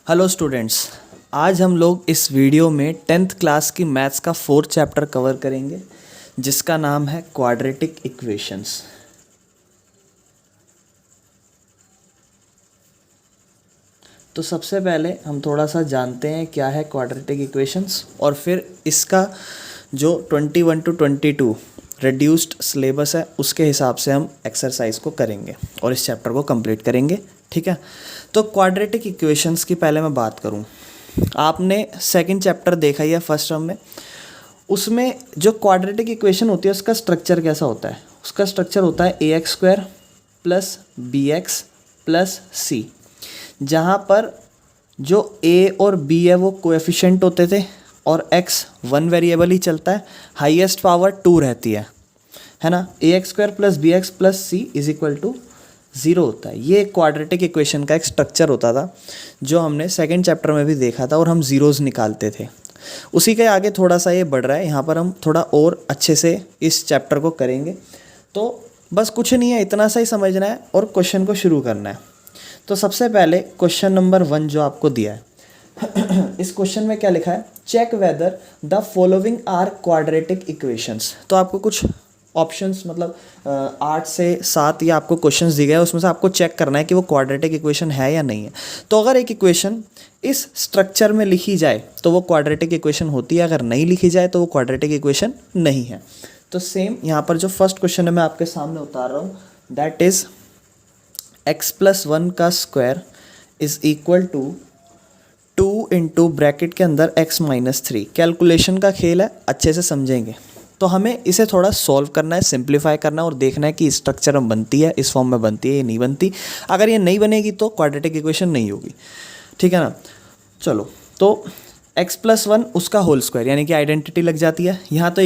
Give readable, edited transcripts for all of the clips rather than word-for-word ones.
Hello students, आज हम लोग इस वीडियो में 10th क्लास की मैथ्स का 4th चैप्टर कवर करेंगे जिसका नाम है क्वाड्रेटिक इक्वेशंस। तो सबसे पहले हम थोड़ा सा जानते हैं क्या है क्वाड्रेटिक इक्वेशंस और फिर इसका जो 21 to 22 रिड्यूस्ड सिलेबस है उसके हिसाब से हम एक्सरसाइज को करेंगे और इस चैप्टर को कंप्लीट करेंगे। ठीक है, तो क्वाड्रेटिक इक्वेशंस की पहले मैं बात करूं, आपने सेकंड चैप्टर देखा ही है फर्स्ट टर्म में। उसमें जो क्वाड्रेटिक इक्वेशन होती है उसका स्ट्रक्चर कैसा होता है? उसका स्ट्रक्चर होता है ax² plus bx plus c, जहाँ पर जो a और b है वो कोएफिशिएंट होते थे और x वन वेरिएबल ही चलता है, हाईएस्ट पावर 2 रहती है ना। ax² plus bx plus c is equal to 0 होता है। ये क्वाड्रेटिक इक्वेशन का एक स्ट्रक्चर होता था जो हमने सेकंड चैप्टर में भी देखा था और हम ज़ीरोज़ निकालते थे। उसी के आगे थोड़ा सा ये बढ़ रहा है, यहाँ पर हम थोड़ा और अच्छे से इस चैप्टर को करेंगे। तो बस कुछ नहीं है, इतना सा ही समझना है और क्वेश्चन को शुरू करना है। तो सबसे पहले क्वेश्चन नंबर 1 जो आपको दिया है इस क्वेश्चन में क्या लिखा है? Check whether the following are quadratic equations. तो आपको कुछ ऑप्शंस मतलब 8 से 7 या आपको क्वेश्चंस दिए गए, उसमें से आपको चेक करना है कि वो क्वाड्रेटिक इक्वेशन है या नहीं है। तो अगर एक इक्वेशन इस स्ट्रक्चर में लिखी जाए तो वो क्वाड्रेटिक इक्वेशन होती है, अगर नहीं लिखी जाए तो वो क्वाड्रेटिक इक्वेशन नहीं है। तो सेम यहाँ पर जो फर्स्ट क्वेश्चन है मैं आपके सामने उतार रहा हूँ, दैट इज़ x+1 का square is equal to 2 into bracket के अंदर x-3। कैलकुलेशन का खेल है, अच्छे से समझेंगे। तो हमें इसे थोड़ा सॉल्व करना है, सिंप्लीफाई करना है और देखना है कि स्ट्रक्चर में बनती है, इस फॉर्म में बनती है, ये नहीं बनती। अगर ये नहीं बनेगी तो क्वाड्रेटिक इक्वेशन नहीं होगी। ठीक है ना। चलो, तो x+1 उसका होल स्क्वायर यानी कि आइडेंटिटी लग जाती है, यहाँ तो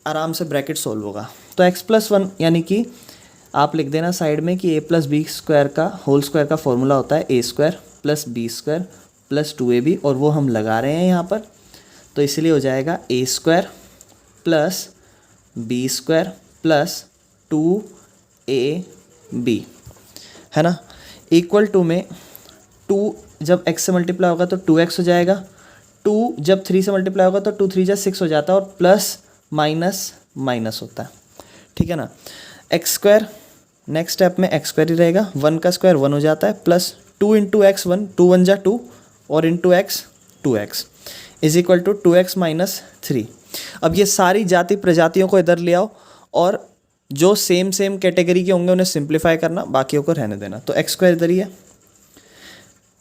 आराम से ब्रैकेट सॉल्व होगा। तो x+1 यानी कि आप लिख देना साइड में कि a+b² का होल स्क्वायर का फॉर्मूला होता है a² plus b² plus 2ab, और वो हम लगा रहे हैं यहाँ पर, तो इसलिए हो जाएगा a² plus b² plus 2ab, है ना। इक्वल टू में 2 जब x से मल्टीप्लाई होगा तो 2x हो जाएगा, 2 जब 3 से मल्टीप्लाई होगा तो 2 3 जा 6 हो जाता है और प्लस माइनस माइनस होता है। ठीक है ना। x² नेक्स्ट स्टेप में x² ही रहेगा, 1 का स्क्वायर 1 हो जाता है, प्लस 2 इंटू एक्स 1, 2 1 जा 2 और into x 2x is equal to 2x minus 3। अब ये सारी जाति प्रजातियों को इधर ले आओ और जो सेम कैटेगरी के होंगे उन्हें सिंप्लीफाई करना, बाकियों को रहने देना। तो x² इधर ही है,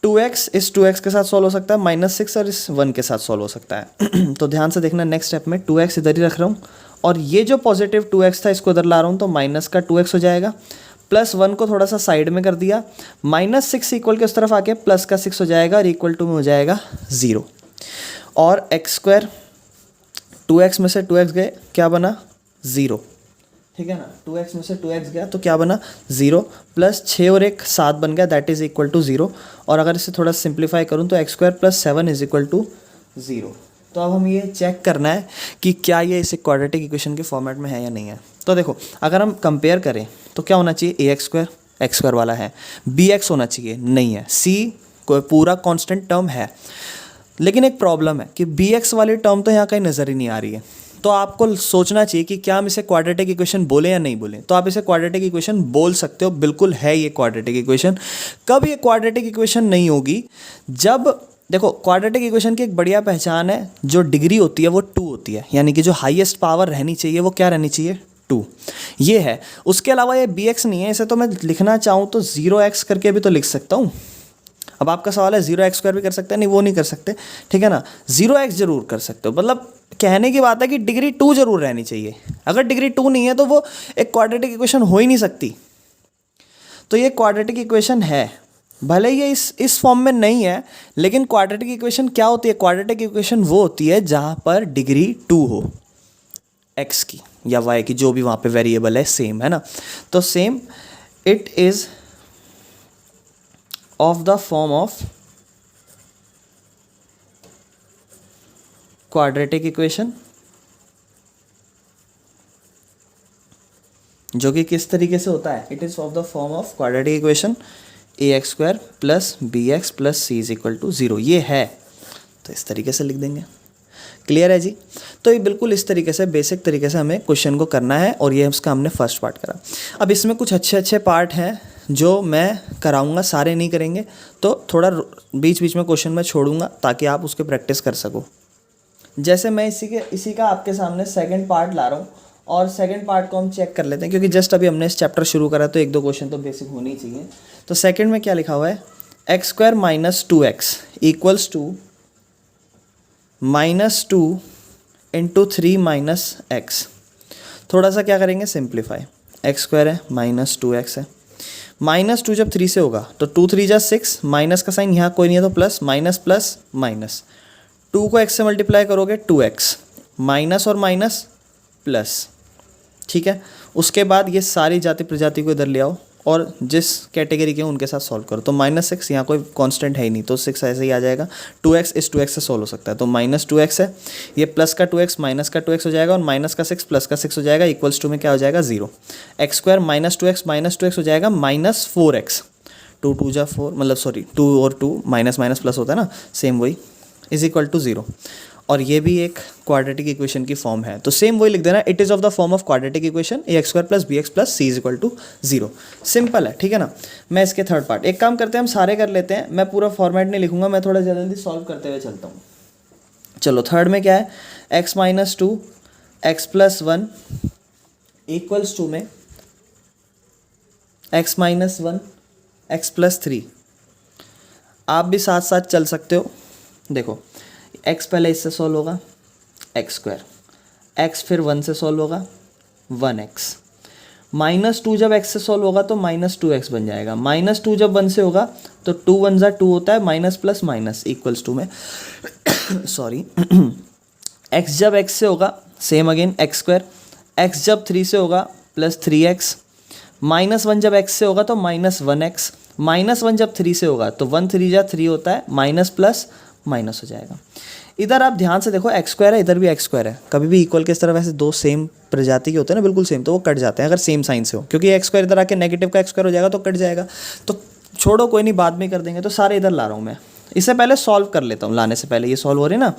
2x इस 2x के साथ सॉल्व हो सकता है, -6 और इस 1 के साथ सॉल्व हो सकता है। तो ध्यान से देखना, नेक्स्ट स्टेप में 2x इधर ही रख रहा हूँ और ये जो पॉजिटिव 2x था इसको इधर ला रहा हूँ, तो माइनस का 2x हो जाएगा, प्लस 1 को थोड़ा सा साइड में कर दिया, -6 इक्वल के उस तरफ आके प्लस का 6 हो जाएगा और इक्वल टू में हो जाएगा 0। और x², 2x में से 2x गए, क्या बना? 0। ठीक है ना। 2x में से 2x गया तो क्या बना? 0, प्लस 6 और 1 7 बन गया, दैट इज इक्वल टू 0। और अगर इसे थोड़ा सिंप्लीफाई करूँ तो x² plus 7 is equal to 0। तो अब हम ये चेक करना है कि क्या ये इस क्वाड्रेटिक इक्वेशन के फॉर्मेट में है या नहीं है। तो देखो, अगर हम कंपेयर करें तो क्या होना चाहिए? ax² x² वाला है, bx होना चाहिए, नहीं है, c कोई पूरा कांस्टेंट टर्म है। लेकिन एक प्रॉब्लम है कि bx वाली टर्म तो यहाँ कहीं नज़र ही नहीं आ रही है। तो आपको सोचना चाहिए कि क्या हम इसे क्वाड्रेटिक इक्वेशन बोलें या नहीं बोलें। तो आप इसे क्वाड्रेटिक इक्वेशन बोल सकते हो, बिल्कुल है ये क्वाड्रेटिक इक्वेशन। कब ये क्वाड्रेटिक इक्वेशन नहीं होगी? जब देखो, क्वाड्रेटिक इक्वेशन की एक बढ़िया पहचान है, जो डिग्री होती है वो 2 होती है, यानी कि जो हाईएस्ट पावर रहनी चाहिए वो क्या रहनी चाहिए? 2। ये है। उसके अलावा ये bx नहीं है, इसे तो मैं लिखना चाहूँ तो 0x करके भी तो लिख सकता हूँ। अब आपका सवाल है 0x² भी कर सकते हैं? नहीं, वो नहीं कर सकते। ठीक है ना। 0x जरूर कर सकते हो, मतलब कहने की बात है कि डिग्री 2 जरूर रहनी चाहिए। अगर डिग्री 2 नहीं है तो वो एक क्वाड्रेटिक इक्वेशन हो ही नहीं सकती। तो ये क्वाड्रेटिक इक्वेशन है, भले ये इस फॉर्म में नहीं है, लेकिन क्वाड्रेटिक इक्वेशन क्या होती है? क्वाड्रेटिक इक्वेशन वो होती है जहाँ पर डिग्री 2 हो, x की या y की, जो भी वहाँ पे वेरिएबल है सेम, है ना। तो same it is of the form of quadratic equation, जो कि किस तरीके से होता है? It is of the form of quadratic equation A x square plus B x plus C is equal to 0 ये है, तो इस तरीके से लिख देंगे। क्लियर है जी। तो ये बिल्कुल इस तरीके से बेसिक तरीके से हमें क्वेश्चन को करना है, और ये उसका हमने फर्स्ट पार्ट करा। अब इसमें कुछ अच्छे अच्छे पार्ट हैं जो मैं कराऊंगा, सारे नहीं करेंगे, तो थोड़ा बीच बीच में क्वेश्चन में छोड़ूंगा ताकि आप उसके प्रैक्टिस कर सको। जैसे मैं इसी का आपके सामने सेकंड पार्ट ला रहा हूँ, और सेकंड पार्ट को हम चेक कर लेते हैं, क्योंकि जस्ट अभी हमने इस चैप्टर शुरू करा तो एक दो क्वेश्चन तो बेसिक होने ही चाहिए। तो सेकंड में क्या लिखा हुआ है, X square minus 2x equals to -2 into 3 minus X. थोड़ा सा क्या करेंगे, सिंप्लीफाई। एक्स स्क्वायर है माइनस 2x है, -2 जब 3 से होगा तो 2 3 जा 6, माइनस का साइन यहाँ कोई नहीं है तो प्लस, माइनस प्लस माइनस, 2 को x से मल्टीप्लाई करोगे 2x, माइनस और माइनस प्लस, ठीक है। उसके बाद ये सारी जाति प्रजाति को इधर ले आओ और जिस कैटेगरी के उनके साथ सॉल्व करो। तो -6 यहाँ कोई कांस्टेंट है ही नहीं, तो 6 ऐसे ही आ जाएगा। 2x इस 2x से सॉल्व हो सकता है, तो -2x है, ये प्लस का 2x माइनस का 2x हो जाएगा, और माइनस का 6 प्लस का 6 हो जाएगा, इक्वल्स टू में क्या हो जाएगा 0। एक्स स्क्वायर -2x हो जाएगा -4x, 2 2 जा 4, मतलब सॉरी 2 और 2 माइनस माइनस प्लस होता है ना, सेम वही, इज इक्वल टू 0। और ये भी एक क्वाड्रेटिक इक्वेशन की फॉर्म है, तो सेम वही लिख देना, it is of the form of quadratic equation A x square plus B x plus C is equal to 0। Simple है, ठीक है ना। मैं इसके थर्ड पार्ट, एक काम करते हैं हम सारे कर लेते हैं, मैं पूरा फॉर्मेट नहीं लिखूंगा, मैं थोड़ा जल्दी सॉल्व करते हुए चलता हूँ। चलो थर्ड में क्या है, x minus 2 X plus 1 equals to में x माइनस 1 एक्स प्लस 3। आप भी साथ साथ चल सकते हो। देखो x पहले इससे सॉल्व होगा एक्स स्क्वायर, x फिर 1 से सॉल्व होगा 1x, -2 जब x से सॉल्व होगा तो -2x बन जाएगा, -2 जब 1 से होगा तो 2 1 जा 2 होता है, minus plus minus equals to में सॉरी x जब x से होगा same again X square, x जब 3 से होगा प्लस 3x, -1 जब x से होगा तो -1x, -1 जब 3 से होगा तो 1 3 जा 3 होता है, माइनस प्लस माइनस हो जाएगा। इधर आप ध्यान से देखो एक्स स्क्वायर है, इधर भी एक्स स्क्वायर है, कभी भी इक्वल के इस तरफ ऐसे दो सेम प्रजाति के होते हैं ना, बिल्कुल सेम, तो वो कट जाते हैं अगर सेम साइन से हो, क्योंकि एक्स स्क्वायर इधर आके नेगेटिव का एक्स स्क्वायर हो जाएगा तो कट जाएगा। तो छोड़ो कोई नहीं, बाद में कर देंगे, तो सारे इधर ला रहा हूँ मैं। इससे पहले सॉल्व कर लेता हूँ, लाने से पहले ये सॉल्व हो रही है ना,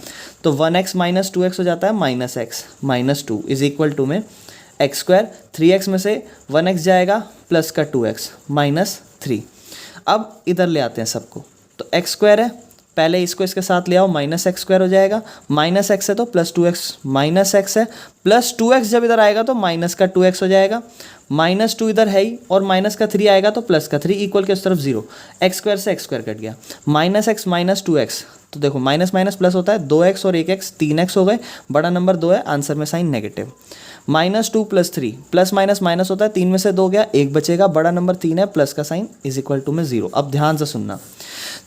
तो 1x माइनस 2x हो जाता है -x minus 2 is equal to में एक्स स्क्वायर, 3x में से 1x जाएगा प्लस का 2x -3। अब इधर ले आते हैं सबको, तो एक्स स्क्वायर है, पहले इसको इसके साथ ले आओ, -x स्क्वायर हो जाएगा, -x है तो प्लस 2x, -x है प्लस 2x जब इधर आएगा तो माइनस का 2x हो जाएगा, -2 इधर है ही, और माइनस का 3 आएगा तो प्लस का 3 इक्वल के उस तरफ 0, एक्स स्क्वायर से एक्स स्क्वायर कट गया, -x माइनस 2x, तो देखो माइनस माइनस प्लस होता है, 2x और 1x 3x हो गए, बड़ा नंबर 2 है, आंसर में sign negative, -2 plus 3, plus minus minus होता है, 3 में से 2 गया, 1 बचेगा, बड़ा नंबर 3 है, प्लस का साइन इज इक्वल टू में 0। अब ध्यान से सुनना,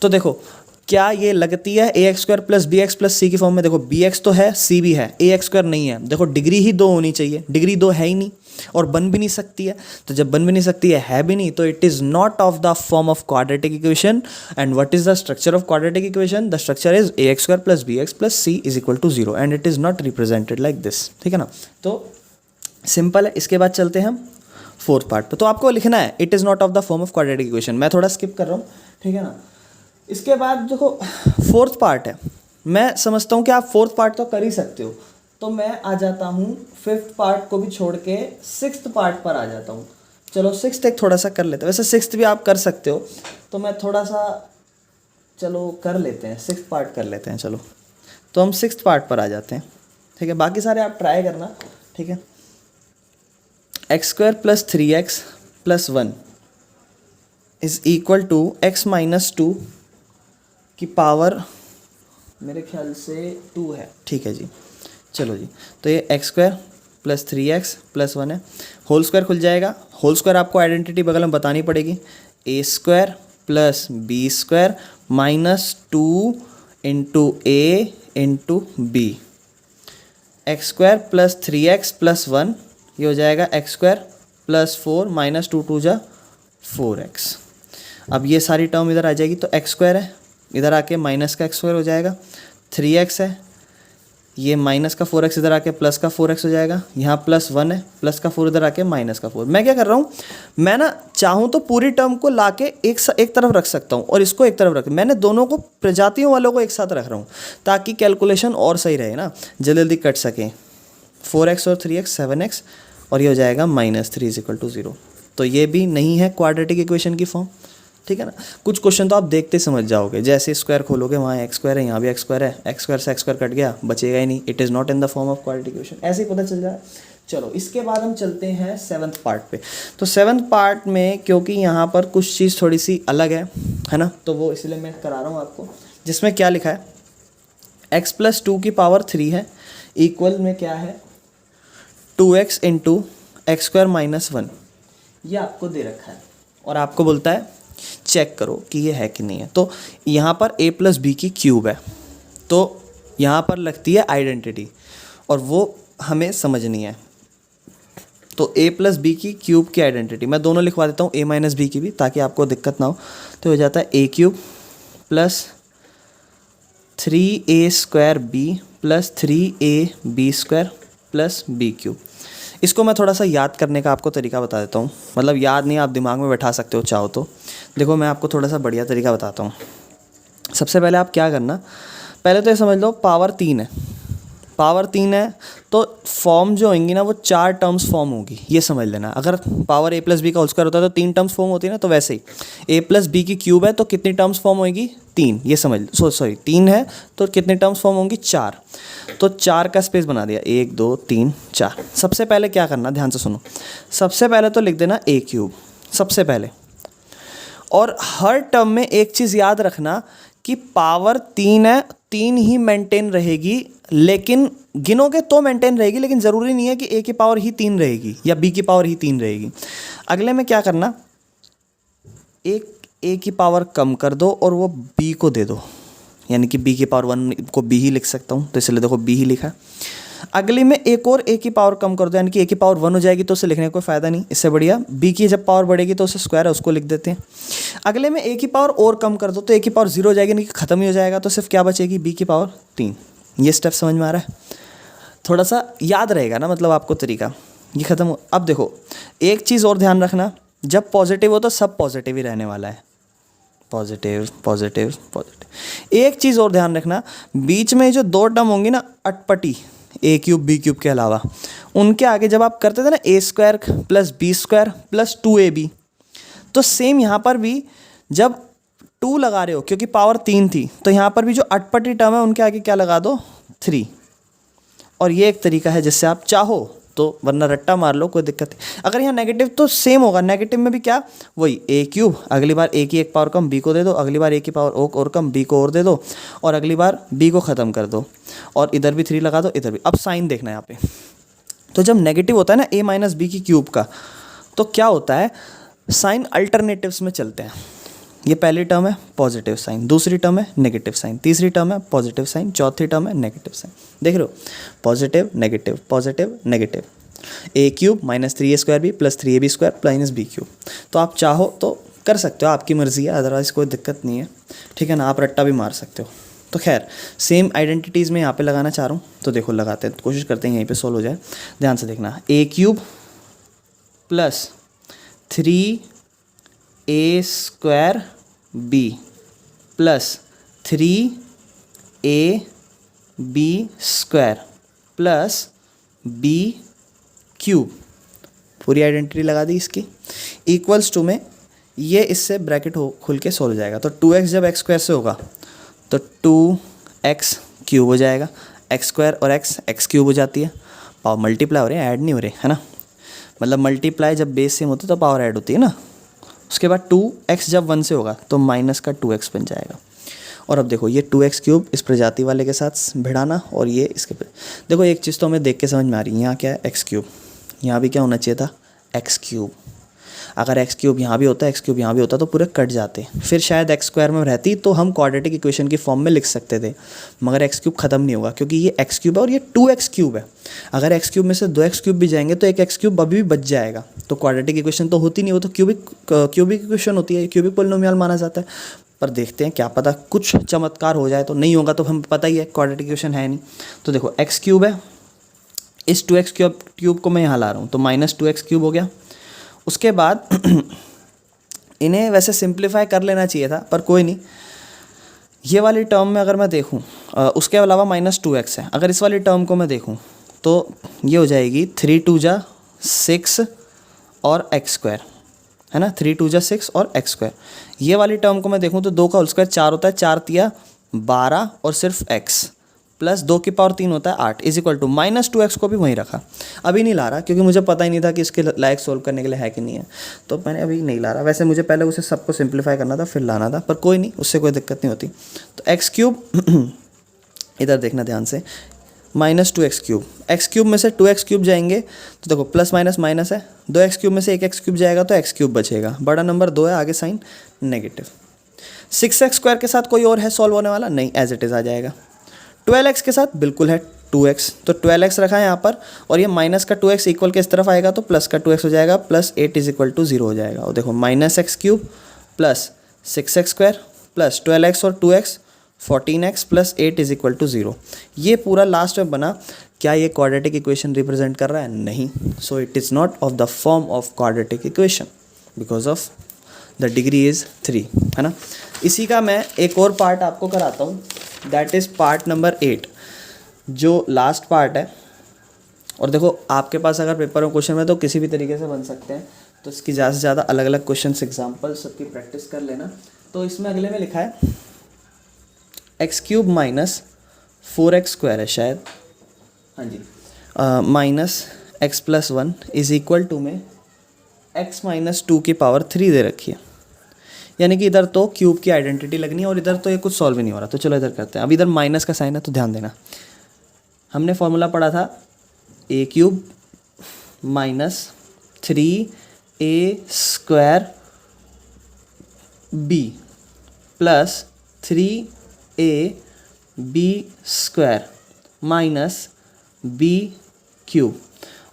तो देखो क्या ये लगती है a x square plus B x plus c की फॉर्म में। देखो बी एक्स तो है, सी भी है, ए एक्स स्क्वायर नहीं है। देखो डिग्री ही 2 होनी चाहिए, डिग्री 2 है ही नहीं और बन भी नहीं सकती है, तो जब बन भी नहीं सकती है भी नहीं, तो it is not of the form of quadratic equation. And what is the structure of quadratic equation? The structure is A x square plus B x plus C is equal to 0 and it is not represented like this, ठीक है ना। तो simple है। इसके बाद चलते हैं हम फोर्थ पार्ट पे, तो आपको लिखना है it is not of the form of quadratic equation. मैं थोड़ा स्किप कर रहा हूँ, ठीक है ना। इसके बाद देखो फोर्थ पार्ट है, मैं समझता हूँ कि आप फोर्थ पार्ट तो कर ही सकते हो, तो मैं आ जाता हूँ फिफ्थ पार्ट को भी छोड़ के सिक्स्थ पार्ट पर आ जाता हूँ। चलो सिक्स्थ एक थोड़ा सा कर लेते हैं, वैसे सिक्स्थ भी आप कर सकते हो, तो मैं थोड़ा सा चलो कर लेते हैं, सिक्स्थ पार्ट कर लेते हैं। चलो तो हम सिक्स्थ पार्ट पर आ जाते हैं, ठीक है। बाकी सारे आप ट्राई करना, ठीक है। X square plus 3x plus 1 is equal to X minus 2 की पावर मेरे ख्याल से 2 है, ठीक है जी। चलो जी, तो ये x square plus 3x plus 1 है, होल स्क्वायर खुल जाएगा। होल स्क्वायर आपको आइडेंटिटी बगल में बतानी पड़ेगी, a square plus b square minus 2 into a into b. X square plus 3x plus 1 ये हो जाएगा एक्स स्क्वायर प्लस 4 माइनस 2 2 जा 4x। अब ये सारी टर्म इधर आ जाएगी, तो एक्स स्क्वायर है, इधर आके माइनस का एक्स स्क्वायर हो जाएगा, 3x है, ये माइनस का 4x इधर आके प्लस का 4x हो जाएगा, यहाँ +1 है, प्लस का 4 इधर आके -4। मैं क्या कर रहा हूँ, मैं ना चाहूँ तो पूरी टर्म को लाके एक तरफ रख सकता हूँ और इसको एक तरफ रख, मैंने दोनों को प्रजातियों वालों को एक साथ रख रहा हूँ ताकि कैलकुलेशन और सही रहे ना, जल्दी जल्दी कट सकें। 4x और 3x 7x और ये हो जाएगा -3 = 0। तो ये भी नहीं है क्वाड्रेटिक इक्वेशन की फॉर्म, ठीक है ना। कुछ क्वेश्चन तो आप देखते समझ जाओगे, जैसे स्क्वायर खोलोगे वहाँ x² है, यहाँ भी x² है, x² से x² कट गया, बचेगा ही नहीं, it is not in the form of quadratic equation, ऐसे ही पता चल जाए। चलो इसके बाद हम चलते हैं 7th पार्ट पे। तो 7th पार्ट में क्योंकि यहाँ पर कुछ चीज़ थोड़ी सी अलग है ना, तो वो इसलिए मैं करा रहा हूँ आपको, जिसमें क्या लिखा है x + 2⁻³ है, इक्वल में क्या है 2x × x² - 1, ये आपको दे रखा है और आपको बोलता है चेक करो कि ये है कि नहीं है। तो यहाँ पर a + b³ है, तो यहाँ पर लगती है आइडेंटिटी और वो हमें समझनी है। तो a + b³ की आइडेंटिटी मैं दोनों लिखवा देता हूँ, a - b की भी, ताकि आपको दिक्कत ना हो। तो हो जाता है a³ + 3a² b + 3ab² + b³। इसको मैं थोड़ा सा याद करने का आपको तरीका बता देता हूँ, मतलब याद नहीं, आप दिमाग में बैठा सकते हो चाहो तो। देखो मैं आपको थोड़ा सा बढ़िया तरीका बताता हूँ। सबसे पहले आप क्या करना, पहले तो ये समझ लो पावर 3 है, पावर 3 है तो फॉर्म जो होंगी ना वो 4 टर्म्स फॉर्म होगी, ये समझ लेना। अगर पावर a + b का होल स्क्वायर होता है तो 3 टर्म्स फॉर्म होती है ना, तो वैसे ही a + b³ है तो कितनी टर्म्स फॉर्म होगी 3, ये समझ लो। सॉरी 3 है तो कितनी टर्म्स फॉर्म होंगी 4, तो 4 का स्पेस बना दिया, 1 2 3 4। सबसे पहले क्या करना, ध्यान से सुनो, सबसे पहले तो लिख देना a³ सबसे पहले, और हर टर्म में एक चीज़ याद रखना कि पावर 3 है, 3 ही मेंटेन रहेगी, लेकिन गिनोगे तो मेंटेन रहेगी, लेकिन ज़रूरी नहीं है कि a की पावर ही 3 रहेगी या b की पावर ही 3 रहेगी। अगले में क्या करना, एक a की पावर कम कर दो और वो b को दे दो, यानी कि b की पावर 1 को b ही लिख सकता हूँ, तो इसलिए देखो b ही लिखा। अगली में एक और a की पावर कम कर दो, यानी कि a की पावर 1 हो जाएगी, तो उसे लिखने का कोई फ़ायदा नहीं, इससे बढ़िया b की जब पावर बढ़ेगी तो उसे स्क्वायर है उसको लिख देते हैं। अगले में a की पावर और कम कर दो तो a की पावर 0 हो जाएगी, यानी कि ख़त्म ही हो जाएगा, तो सिर्फ क्या बचेगी b की पावर 3। ये स्टेप समझ में आ रहा है, थोड़ा सा याद रहेगा ना, मतलब आपको तरीका ये ख़त्म हो। अब देखो एक चीज़ और ध्यान रखना, जब पॉजिटिव हो तो सब पॉजिटिव ही रहने वाला है, पॉजिटिव पॉजिटिव पॉजिटिव। एक चीज़ और ध्यान रखना, बीच में जो 2 टर्म होंगी ना अटपटी a³ b³ के अलावा, उनके आगे जब आप करते थे ना a² + b² + 2ab, तो सेम यहाँ पर भी जब 2 लगा रहे हो क्योंकि पावर 3 थी, तो यहाँ पर भी जो अटपटी टर्म है उनके आगे क्या लगा दो 3। और ये एक तरीका है जिससे आप चाहो तो, वरना रट्टा मार लो कोई दिक्कत नहीं। अगर यहाँ नेगेटिव तो सेम होगा, नेगेटिव में भी क्या वही a³, अगली बार a की एक पावर कम b को दे दो, अगली बार a की पावर और कम b को और दे दो, और अगली बार b को ख़त्म कर दो, और इधर भी 3 लगा दो, इधर भी। अब साइन देखना है यहाँ पे, तो जब नेगेटिव होता है ना a - b³ का, तो क्या होता है, साइन अल्टरनेटिव्स में चलते हैं। ये पहली टर्म है पॉजिटिव साइन, दूसरी टर्म है नेगेटिव साइन, तीसरी टर्म है पॉजिटिव साइन, चौथी टर्म है नेगेटिव साइन। देख रहे हो, positive negative positive negative, a³ - 3a² b + 3ab² - b³। तो आप चाहो तो कर सकते हो, आपकी मर्ज़ी है, अदरवाइज़ कोई दिक्कत नहीं है, ठीक है ना, आप रट्टा भी मार सकते हो। तो खैर सेम आइडेंटिटीज़ में यहाँ पे लगाना चाह रहा हूँ, तो देखो लगाते हैं, कोशिश करते हैं यहीं पे सॉल्व हो जाए। ध्यान से देखना, a³ + 3a² b + 3ab² + b³, पूरी आइडेंटिटी लगा दी इसकी, इक्वल्स टू में ये इससे ब्रैकेट हो खुल के सॉल्व हो जाएगा। तो 2x जब x² से होगा तो 2x³ हो जाएगा, x² और x³ हो जाती है, पावर मल्टीप्लाई हो रहे हैं, ऐड नहीं हो रहे, है ना, मतलब मल्टीप्लाई जब बेस सेम होता है तो पावर ऐड होती है ना। उसके बाद 2x जब 1 से होगा तो माइनस का 2x बन जाएगा। और अब देखो ये 2x³ इस प्रजाति वाले के साथ भिड़ाना, और ये इसके देखो एक चीज़ तो हमें देख के समझ में आ रही है, यहाँ क्या है x³, यहाँ भी क्या होना चाहिए था x³। अगर x³ यहाँ भी होता, x³ यहाँ भी होता तो पूरे कट जाते, फिर शायद x² में रहती तो हम क्वाड्रेटिक इक्वेशन की फॉर्म में लिख सकते थे, मगर x³ ख़त्म नहीं होगा क्योंकि ये x³ है और ये 2x³ है। अगर x³ में से 2x³ भी जाएंगे तो एक x³ अभी भी बच जाएगा, तो क्वाड्रेटिक इक्वेशन तो होती नहीं, वो तो क्यूबिक इक्वेशन होती है, क्यूबिक पोलिनोमियल माना जाता है। पर देखते हैं क्या पता कुछ चमत्कार हो जाए, तो नहीं होगा तो हमें पता ही है क्वाड्रेटिक इक्वेशन है नहीं। तो देखो एक्स क्यूब है, इस 2x क्यूब को मैं यहाँ ला रहा हूँ तो -2x क्यूब हो गया। उसके बाद इन्हें वैसे सिंप्लीफाई कर लेना चाहिए था पर कोई नहीं। ये वाली टर्म में अगर मैं देखूँ उसके अलावा -2x है, अगर इस वाली टर्म को मैं देखूँ तो ये हो जाएगी 3 2 जा 6 और x², है ना, 3 2 जा 6 और x²। ये वाली टर्म को मैं देखूँ तो 2 का होल स्क्वायर 4 होता है, 4 तिया 12 और सिर्फ x प्लस 2 की पावर 3 होता है 8 इज इक्वल टू -2x को भी वहीं रखा। अभी नहीं ला रहा क्योंकि मुझे पता ही नहीं था कि इसके लायक सोल्व करने के लिए है कि नहीं है, तो मैंने अभी नहीं ला रहा। वैसे मुझे पहले उसे सबको सिंप्लीफाई करना था फिर लाना था, पर कोई नहीं, उससे कोई दिक्कत नहीं होती। तो एक्स क्यूब इधर देखना ध्यान से, -2x क्यूब, एक्स क्यूब में से 2x क्यूब जाएंगे तो देखो प्लस माइनस माइनस है, 2x क्यूब में से 1x क्यूब जाएगा तो x क्यूब बचेगा, बड़ा नंबर 2 है, आगे साइन नेगेटिव। 6x² के साथ कोई और है सॉल्व होने वाला नहीं, एज इट इज़ आ जाएगा। 12x के साथ बिल्कुल है 2x, तो 12x रखा है यहाँ पर, और ये माइनस का 2x इक्वल के इस तरफ आएगा तो प्लस का 2x हो जाएगा, प्लस 8 इज इक्वल टू 0 हो जाएगा। और देखो -x³ plus 6x² plus 12x और 2x 14x plus 8 is equal to 0। ये पूरा लास्ट में बना। क्या ये क्वाड्रेटिक इक्वेशन रिप्रेजेंट कर रहा है? नहीं। So it is not of the form of quadratic equation because of the degree is 3, है ना। इसी का मैं एक और पार्ट आपको कराता हूँ, दैट इज़ पार्ट नंबर 8, जो लास्ट पार्ट है। और देखो आपके पास अगर पेपर में क्वेश्चन में तो किसी भी तरीके से बन सकते हैं, तो इसकी ज़्यादा से ज़्यादा अलग अलग क्वेश्चन एग्जाम्पल सबकी प्रैक्टिस कर लेना। तो इसमें अगले में लिखा है x³ माइनस 4x² है शायद, हाँ जी, -x+1 इज इक्वल टू में x-2 की पावर 3 दे रखी है। यानी कि इधर तो क्यूब की आइडेंटिटी लगनी है और इधर तो ये कुछ सॉल्व ही नहीं हो रहा। तो चलो इधर करते हैं। अब इधर माइनस का साइन है तो ध्यान देना, हमने फॉर्मूला पढ़ा था a³ minus 3a² b plus 3ab² minus b³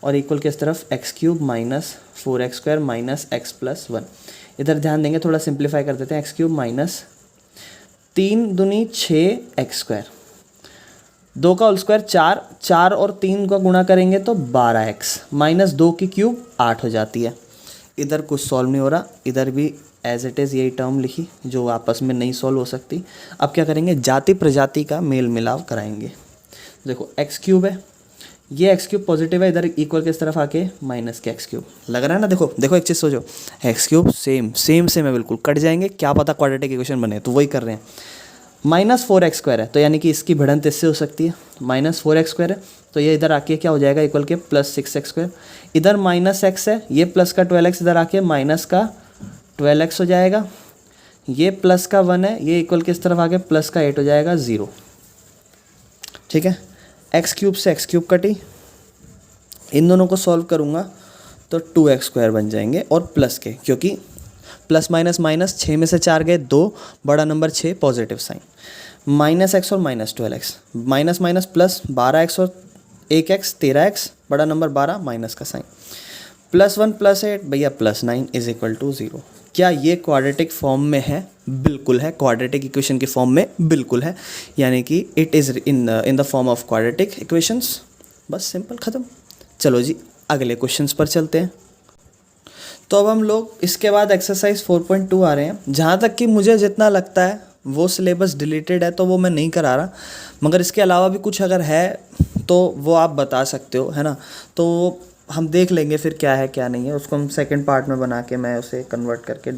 और इक्वल के इस तरफ x³ minus 4x² minus x+1। इधर ध्यान देंगे, थोड़ा सिंप्लीफाई कर देते हैं। x³ माइनस 3 दूनी 6x², 2 का होल स्क्वायर 4, 4 और 3 का गुणा करेंगे तो 12x माइनस 2 की क्यूब 8 हो जाती है। इधर कुछ सॉल्व नहीं हो रहा, इधर भी एज इट इज़ यही टर्म लिखी जो आपस में नहीं सॉल्व हो सकती। अब क्या करेंगे, जाति प्रजाति का मेल मिलाव कराएंगे। देखो x³ है, ये x³ पॉजिटिव है, इधर इक्वल के इस तरफ आके माइनस के x³ लग रहा है ना। देखो देखो एक चीज़ सोचो, x³ सेम है बिल्कुल, कट जाएंगे, क्या पता क्वाड्रेटिक इक्वेशन बने, तो वही कर रहे हैं। -4x² है तो यानी कि इसकी भिड़ंत इससे हो सकती है, -4x² है तो ये इधर आके क्या हो जाएगा, इक्वल के +6x²। इधर -x है, ये प्लस का 12x इधर आके माइनस का 12x हो जाएगा। ये प्लस का 1 है, ये इक्वल के इस तरफ आके प्लस का 8 हो जाएगा 0। ठीक है, x³ से x³ कटी, इन दोनों को सॉल्व करूँगा तो 2x² बन जाएंगे और प्लस के, क्योंकि प्लस माइनस माइनस 6 में से 4 गए 2, बड़ा नंबर 6 पॉजिटिव साइन, -x और -12x, minus minus plus 12x और 1x 13x, बड़ा नंबर 12 माइनस का साइन, +1 + 8 भैया +9 इज इक्वल टू 0। क्या ये क्वाड्रेटिक फॉर्म में है? बिल्कुल है, क्वाड्रेटिक इक्वेशन की फॉर्म में बिल्कुल है, यानी कि it is in the form of quadratic equations. बस सिंपल ख़त्म। चलो जी अगले क्वेश्चंस पर चलते हैं। तो अब हम लोग इसके बाद एक्सरसाइज 4.2 आ रहे हैं। जहाँ तक कि मुझे जितना लगता है वो सिलेबस डिलीटेड है तो वो मैं नहीं करा रहा, मगर इसके अलावा भी कुछ अगर है तो वो आप बता सकते हो, है ना। तो हम देख लेंगे फिर क्या है क्या नहीं है, उसको हम सेकंड पार्ट में बना के मैं उसे कन्वर्ट करके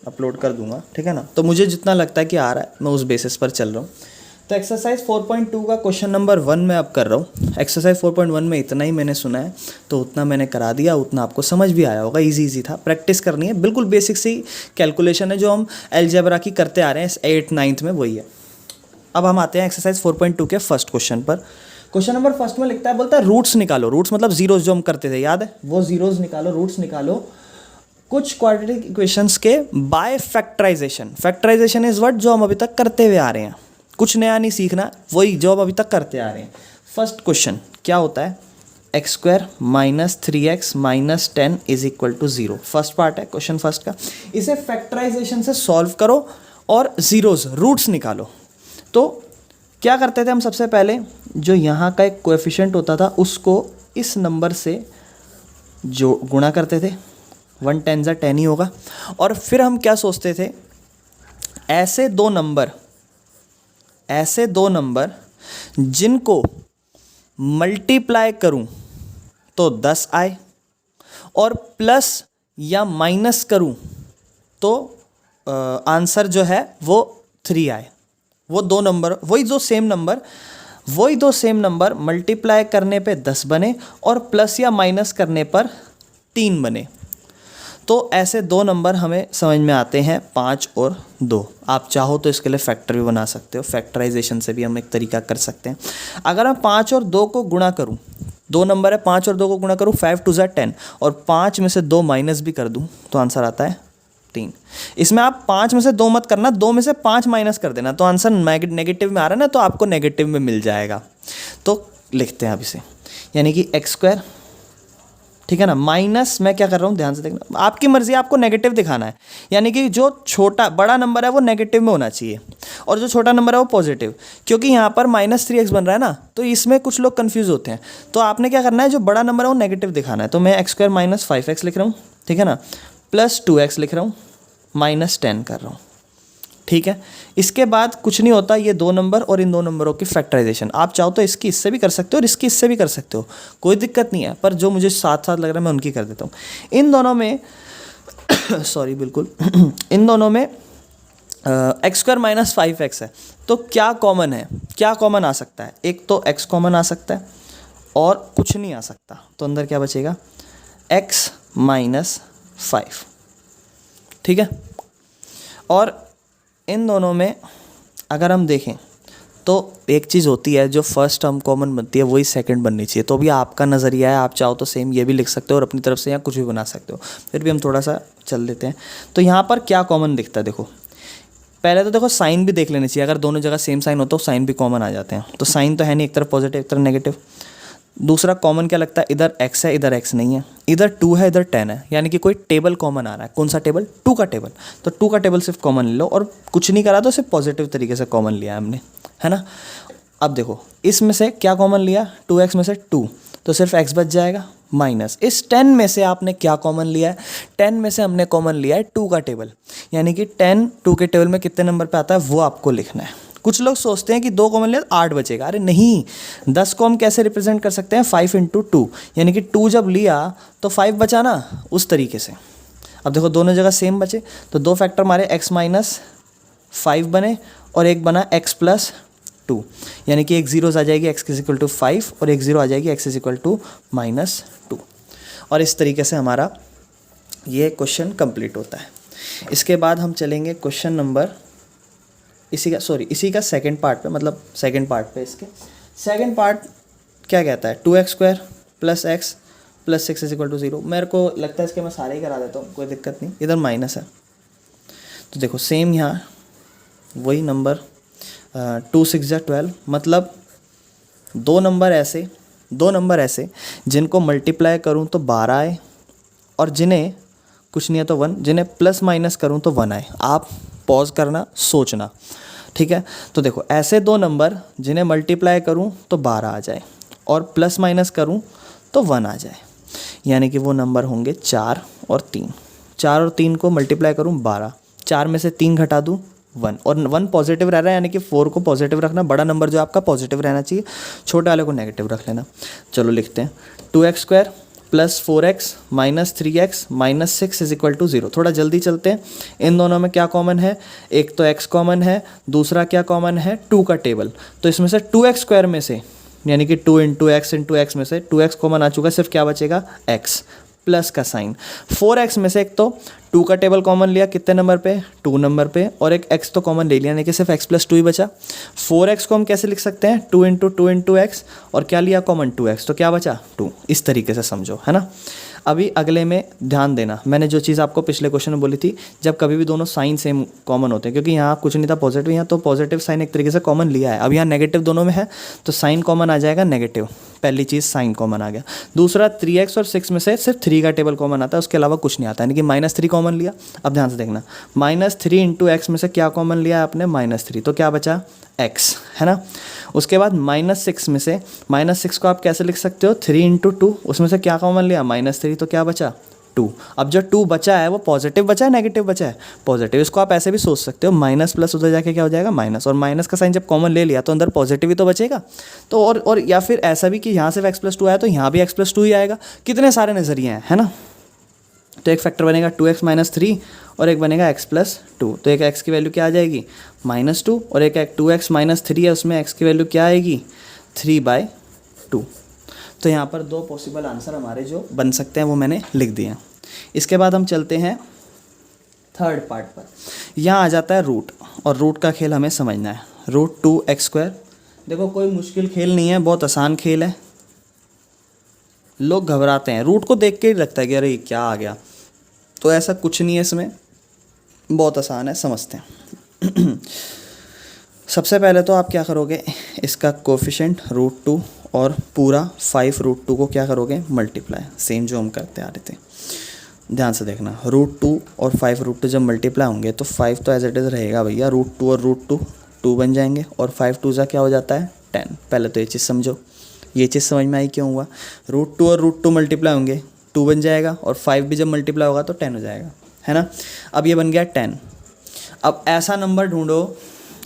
अपलोड कर दूंगा, ठीक है ना। तो मुझे जितना लगता है कि आ रहा है मैं उस बेसिस पर चल रहा हूँ। तो एक्सरसाइज 4.2 का क्वेश्चन नंबर 1 मैं अब कर रहा हूँ। एक्सरसाइज 4.1 में इतना ही मैंने सुना है तो उतना मैंने करा दिया, उतना आपको समझ भी आया होगा। इजी था, प्रैक्टिस करनी है, बिल्कुल बेसिक सी कैलकुलेशन है जो हम अलजेब्रा की करते आ रहे हैं 8th 9th में, वही है। अब हम आते हैं एक्सरसाइज 4.2 के फर्स्ट क्वेश्चन पर। क्वेश्चन नंबर फर्स्ट में लिखता है, बोलता है रूट्स निकालो। रूट्स मतलब जीरोस जो हम करते थे, याद है, वो जीरोस निकालो, रूट्स निकालो कुछ क्वाड्रेटिक इक्वेशंस के by factorization. Factorization is what, जो हम अभी तक करते हुए आ रहे हैं, कुछ नया नहीं सीखना, वही जो हम अभी तक करते आ रहे हैं। फर्स्ट क्वेश्चन क्या होता है, x² minus 3x minus 10 is equal to 0। First part है क्वेश्चन फर्स्ट का। इसे फैक्टराइजेशन से सॉल्व करो और ज़ीरोज़ रूट्स निकालो। तो क्या करते थे हम, सबसे पहले जो यहाँ का एक कोएफिशिएंट होता था उसको इस नंबर से जो गुणा करते थे, 1 10 ज़ा 10 ही होगा। और फिर हम क्या सोचते थे, ऐसे दो नंबर जिनको मल्टीप्लाई करूं तो 10 आए और प्लस या माइनस करूं तो आंसर जो है वो 3 आए। वो दो सेम नंबर मल्टीप्लाई करने पे 10 बने और प्लस या माइनस करने पर 3 बने। तो ऐसे दो नंबर हमें समझ में आते हैं, 5 और 2। आप चाहो तो इसके लिए फैक्टर भी बना सकते हो, फैक्टराइजेशन से भी हम एक तरीका कर सकते हैं। अगर मैं 5 और 2 को गुणा करूं, दो नंबर है, 5 और 2 को गुणा करूं, 5 2 ज़ा 10 और 5 में से 2 माइनस भी कर दूं तो आंसर आता है 3। इसमें आप 5 में से 2 मत करना, 2 में से 5 माइनस कर देना तो आंसर नेगेटिव में आ रहा है ना, तो आपको नेगेटिव में मिल जाएगा। तो लिखते हैं अब इसे, यानी कि x², ठीक है ना, माइनस, मैं क्या कर रहा हूँ ध्यान से देखना, आपकी मर्जी, आपको नेगेटिव दिखाना है, यानी कि जो बड़ा नंबर है वो नेगेटिव में होना चाहिए और जो छोटा नंबर है वो पॉजिटिव। क्योंकि यहाँ पर -3x बन रहा है ना, तो इसमें कुछ लोग कंफ्यूज होते हैं। तो आपने क्या करना है, जो बड़ा नंबर है वो नेगेटिव दिखाना है। तो मैं x² - 5x लिख रहा हूँ, ठीक है ना, प्लस 2x लिख रहा हूँ, -10 कर रहा हूँ, ठीक है। इसके बाद कुछ नहीं होता, ये दो नंबर और इन दो नंबरों की फैक्टराइजेशन। आप चाहो तो इसकी इससे भी कर सकते हो और इसकी इससे भी कर सकते हो, कोई दिक्कत नहीं है, पर जो मुझे साथ साथ लग रहा है मैं उनकी कर देता हूँ। इन दोनों में सॉरी बिल्कुल इन दोनों में x² - 5x है, तो क्या कॉमन है, क्या कॉमन आ सकता है? एक तो x कॉमन आ सकता है और कुछ नहीं आ सकता, तो अंदर क्या बचेगा, x - 5, ठीक है। और इन दोनों में अगर हम देखें तो एक चीज़ होती है, जो फर्स्ट टर्म कॉमन बनती है वही सेकंड बननी चाहिए। तो अभी आपका नज़रिया है, आप चाहो तो सेम ये भी लिख सकते हो और अपनी तरफ से यहाँ कुछ भी बना सकते हो, फिर भी हम थोड़ा सा चल देते हैं। तो यहाँ पर क्या कॉमन दिखता है, देखो पहले तो देखो साइन भी देख लेनी चाहिए, अगर दोनों जगह सेम साइन हो तो साइन भी कॉमन आ जाते हैं। तो साइन तो है नहीं, एक तरफ पॉजिटिव एक तरफ नेगेटिव। दूसरा कॉमन क्या लगता है, इधर x है इधर x नहीं है, इधर 2 है इधर 10 है, यानी कि कोई टेबल कॉमन आ रहा है। कौन सा टेबल, 2 का टेबल। तो 2 का टेबल सिर्फ कॉमन ले लो, और कुछ नहीं करा तो सिर्फ पॉजिटिव तरीके से कॉमन लिया हमने, है ना। अब देखो इसमें से क्या कॉमन लिया, 2x में से 2, तो सिर्फ x बच जाएगा, माइनस इस 10 में से आपने क्या कॉमन लिया है, 10 में से हमने कॉमन लिया है 2 का टेबल, यानी कि 10 2 के टेबल में कितने नंबर पे आता है वो आपको लिखना है। कुछ लोग सोचते हैं कि 2 कॉमन लिया 8 बचेगा, अरे नहीं, 10 को हम कैसे रिप्रेजेंट कर सकते हैं, 5 × 2, यानी कि 2 जब लिया तो 5 बचा ना, उस तरीके से। अब देखो दोनों जगह सेम बचे, तो दो फैक्टर हमारे x - 5 बने और एक बना x + 2, यानी कि एक 0 आ जाएगी x = 5 और एक 0 आ जाएगी x = -2। और इस तरीके से हमारा ये क्वेश्चन कंप्लीट होता है। इसके बाद हम चलेंगे क्वेश्चन नंबर, इसी का सेकंड पार्ट पे, मतलब सेकंड पार्ट पे। इसके सेकंड पार्ट क्या कहता है, 2x² + x + 6 = 0। मेरे को लगता है इसके मैं सारे ही करा देता हूँ, कोई दिक्कत नहीं, इधर माइनस है। तो देखो सेम यहाँ वही नंबर, 2 6 × 12, मतलब दो नंबर ऐसे जिनको मल्टीप्लाई करूँ तो 12 आए और जिन्हें कुछ नहीं है तो 1, जिन्हें प्लस माइनस करूँ तो 1 आए। आप पॉज करना, सोचना, ठीक है। तो देखो ऐसे दो नंबर जिन्हें मल्टीप्लाई करूँ तो 12 आ जाए और प्लस माइनस करूँ तो 1 आ जाए, यानी कि वो नंबर होंगे 4 और 3। 4 और 3 को मल्टीप्लाई करूँ 12, 4 में से 3 घटा दूँ 1, और 1 पॉजिटिव रह रहा है, यानी कि 4 को पॉजिटिव रखना, बड़ा नंबर जो आपका पॉजिटिव रहना चाहिए, छोटे वाले को नेगेटिव रख लेना। चलो लिखते हैं, 2x² + 4x - 3x - 6 = 0। थोड़ा जल्दी चलते हैं, इन दोनों में क्या कॉमन है, एक तो x कॉमन है, दूसरा क्या कॉमन है, 2 का टेबल। तो इसमें से 2x² में से, यानी कि 2 × x में से 2x कॉमन आ चुका है, सिर्फ क्या बचेगा, x प्लस का साइन। 4x में से एक तो 2 का टेबल कॉमन लिया, कितने नंबर पे, 2 नंबर पे, और एक x तो कॉमन ले लिया, यानी कि सिर्फ x + 2 ही बचा। 4x को हम कैसे लिख सकते हैं, 2 × 2 × x, और क्या लिया कॉमन, 2x, तो क्या बचा 2। इस तरीके से समझो, है ना। अभी अगले में ध्यान देना, मैंने जो चीज़ आपको पिछले क्वेश्चन में बोली थी, जब कभी भी दोनों साइन सेम कॉमन होते हैं, क्योंकि यहाँ कुछ नहीं था पॉजिटिव, यहाँ तो पॉजिटिव साइन एक तरीके से कॉमन लिया है। अब यहाँ नेगेटिव दोनों में है तो साइन कॉमन आ जाएगा नेगेटिव, पहली चीज़ साइन कॉमन आ गया। दूसरा 3x और 6 में से सिर्फ 3 का टेबल कॉमन आता है, उसके अलावा कुछ नहीं आता, यानी कि -3 कॉमन लिया। अब ध्यान से देखना, -3 इंटू एक्स में से क्या कॉमन लिया आपने, -3, तो क्या बचा x, है ना। उसके बाद -6 में से, -6 को आप कैसे लिख सकते हो, 3 इंटू 2, उसमें से क्या कॉमन लिया, -3, तो क्या बचा 2। अब जो 2 बचा है वो पॉजिटिव बचा है नेगेटिव बचा है, पॉजिटिव। इसको आप ऐसे भी सोच सकते हो, माइनस प्लस उधर जाके क्या हो जाएगा माइनस, और माइनस का साइन जब कॉमन ले लिया तो अंदर पॉजिटिव ही तो बचेगा। तो और या फिर ऐसा भी कि यहाँ से x+2 आया तो यहाँ भी x+2 ही आएगा। कितने सारे नज़रिए हैं, है ना। तो एक फैक्टर बनेगा 2x - 3 और एक बनेगा x+2। तो एक x की वैल्यू क्या आ जाएगी -2, और एक 2x - 3 है, उसमें x की वैल्यू क्या आएगी 3/2। तो यहाँ पर 2 पॉसिबल आंसर हमारे जो बन सकते हैं वो मैंने लिख दिए हैं। इसके बाद हम चलते हैं थर्ड पार्ट पर। यहाँ आ जाता है रूट, और रूट का खेल हमें समझना है। √2x², देखो कोई मुश्किल खेल नहीं है, बहुत आसान खेल है। लोग घबराते हैं, रूट को देख के ही लगता है कि अरे क्या आ गया, तो ऐसा कुछ नहीं है इसमें, बहुत आसान है, समझते हैं। सबसे पहले तो आप क्या करोगे, इसका कोफिशिएंट √2 और पूरा 5 √2 को क्या करोगे मल्टीप्लाई, सेम जो हम करते आ रहे थे। ध्यान से देखना, √2 और 5 √2 जब मल्टीप्लाई होंगे तो 5 तो एज इट इज़ रहेगा भैया, √2 और √2 2 बन जाएंगे, और 5 2 क्या हो जाता है 10। पहले तो ये चीज़ समझो, ये चीज़ समझ में आई क्यों हुआ। √2 और √2 मल्टीप्लाई होंगे 2 बन जाएगा, और 5 भी जब मल्टीप्लाई होगा तो 10 हो जाएगा, है ना। अब ये बन गया 10। अब ऐसा नंबर ढूंढो,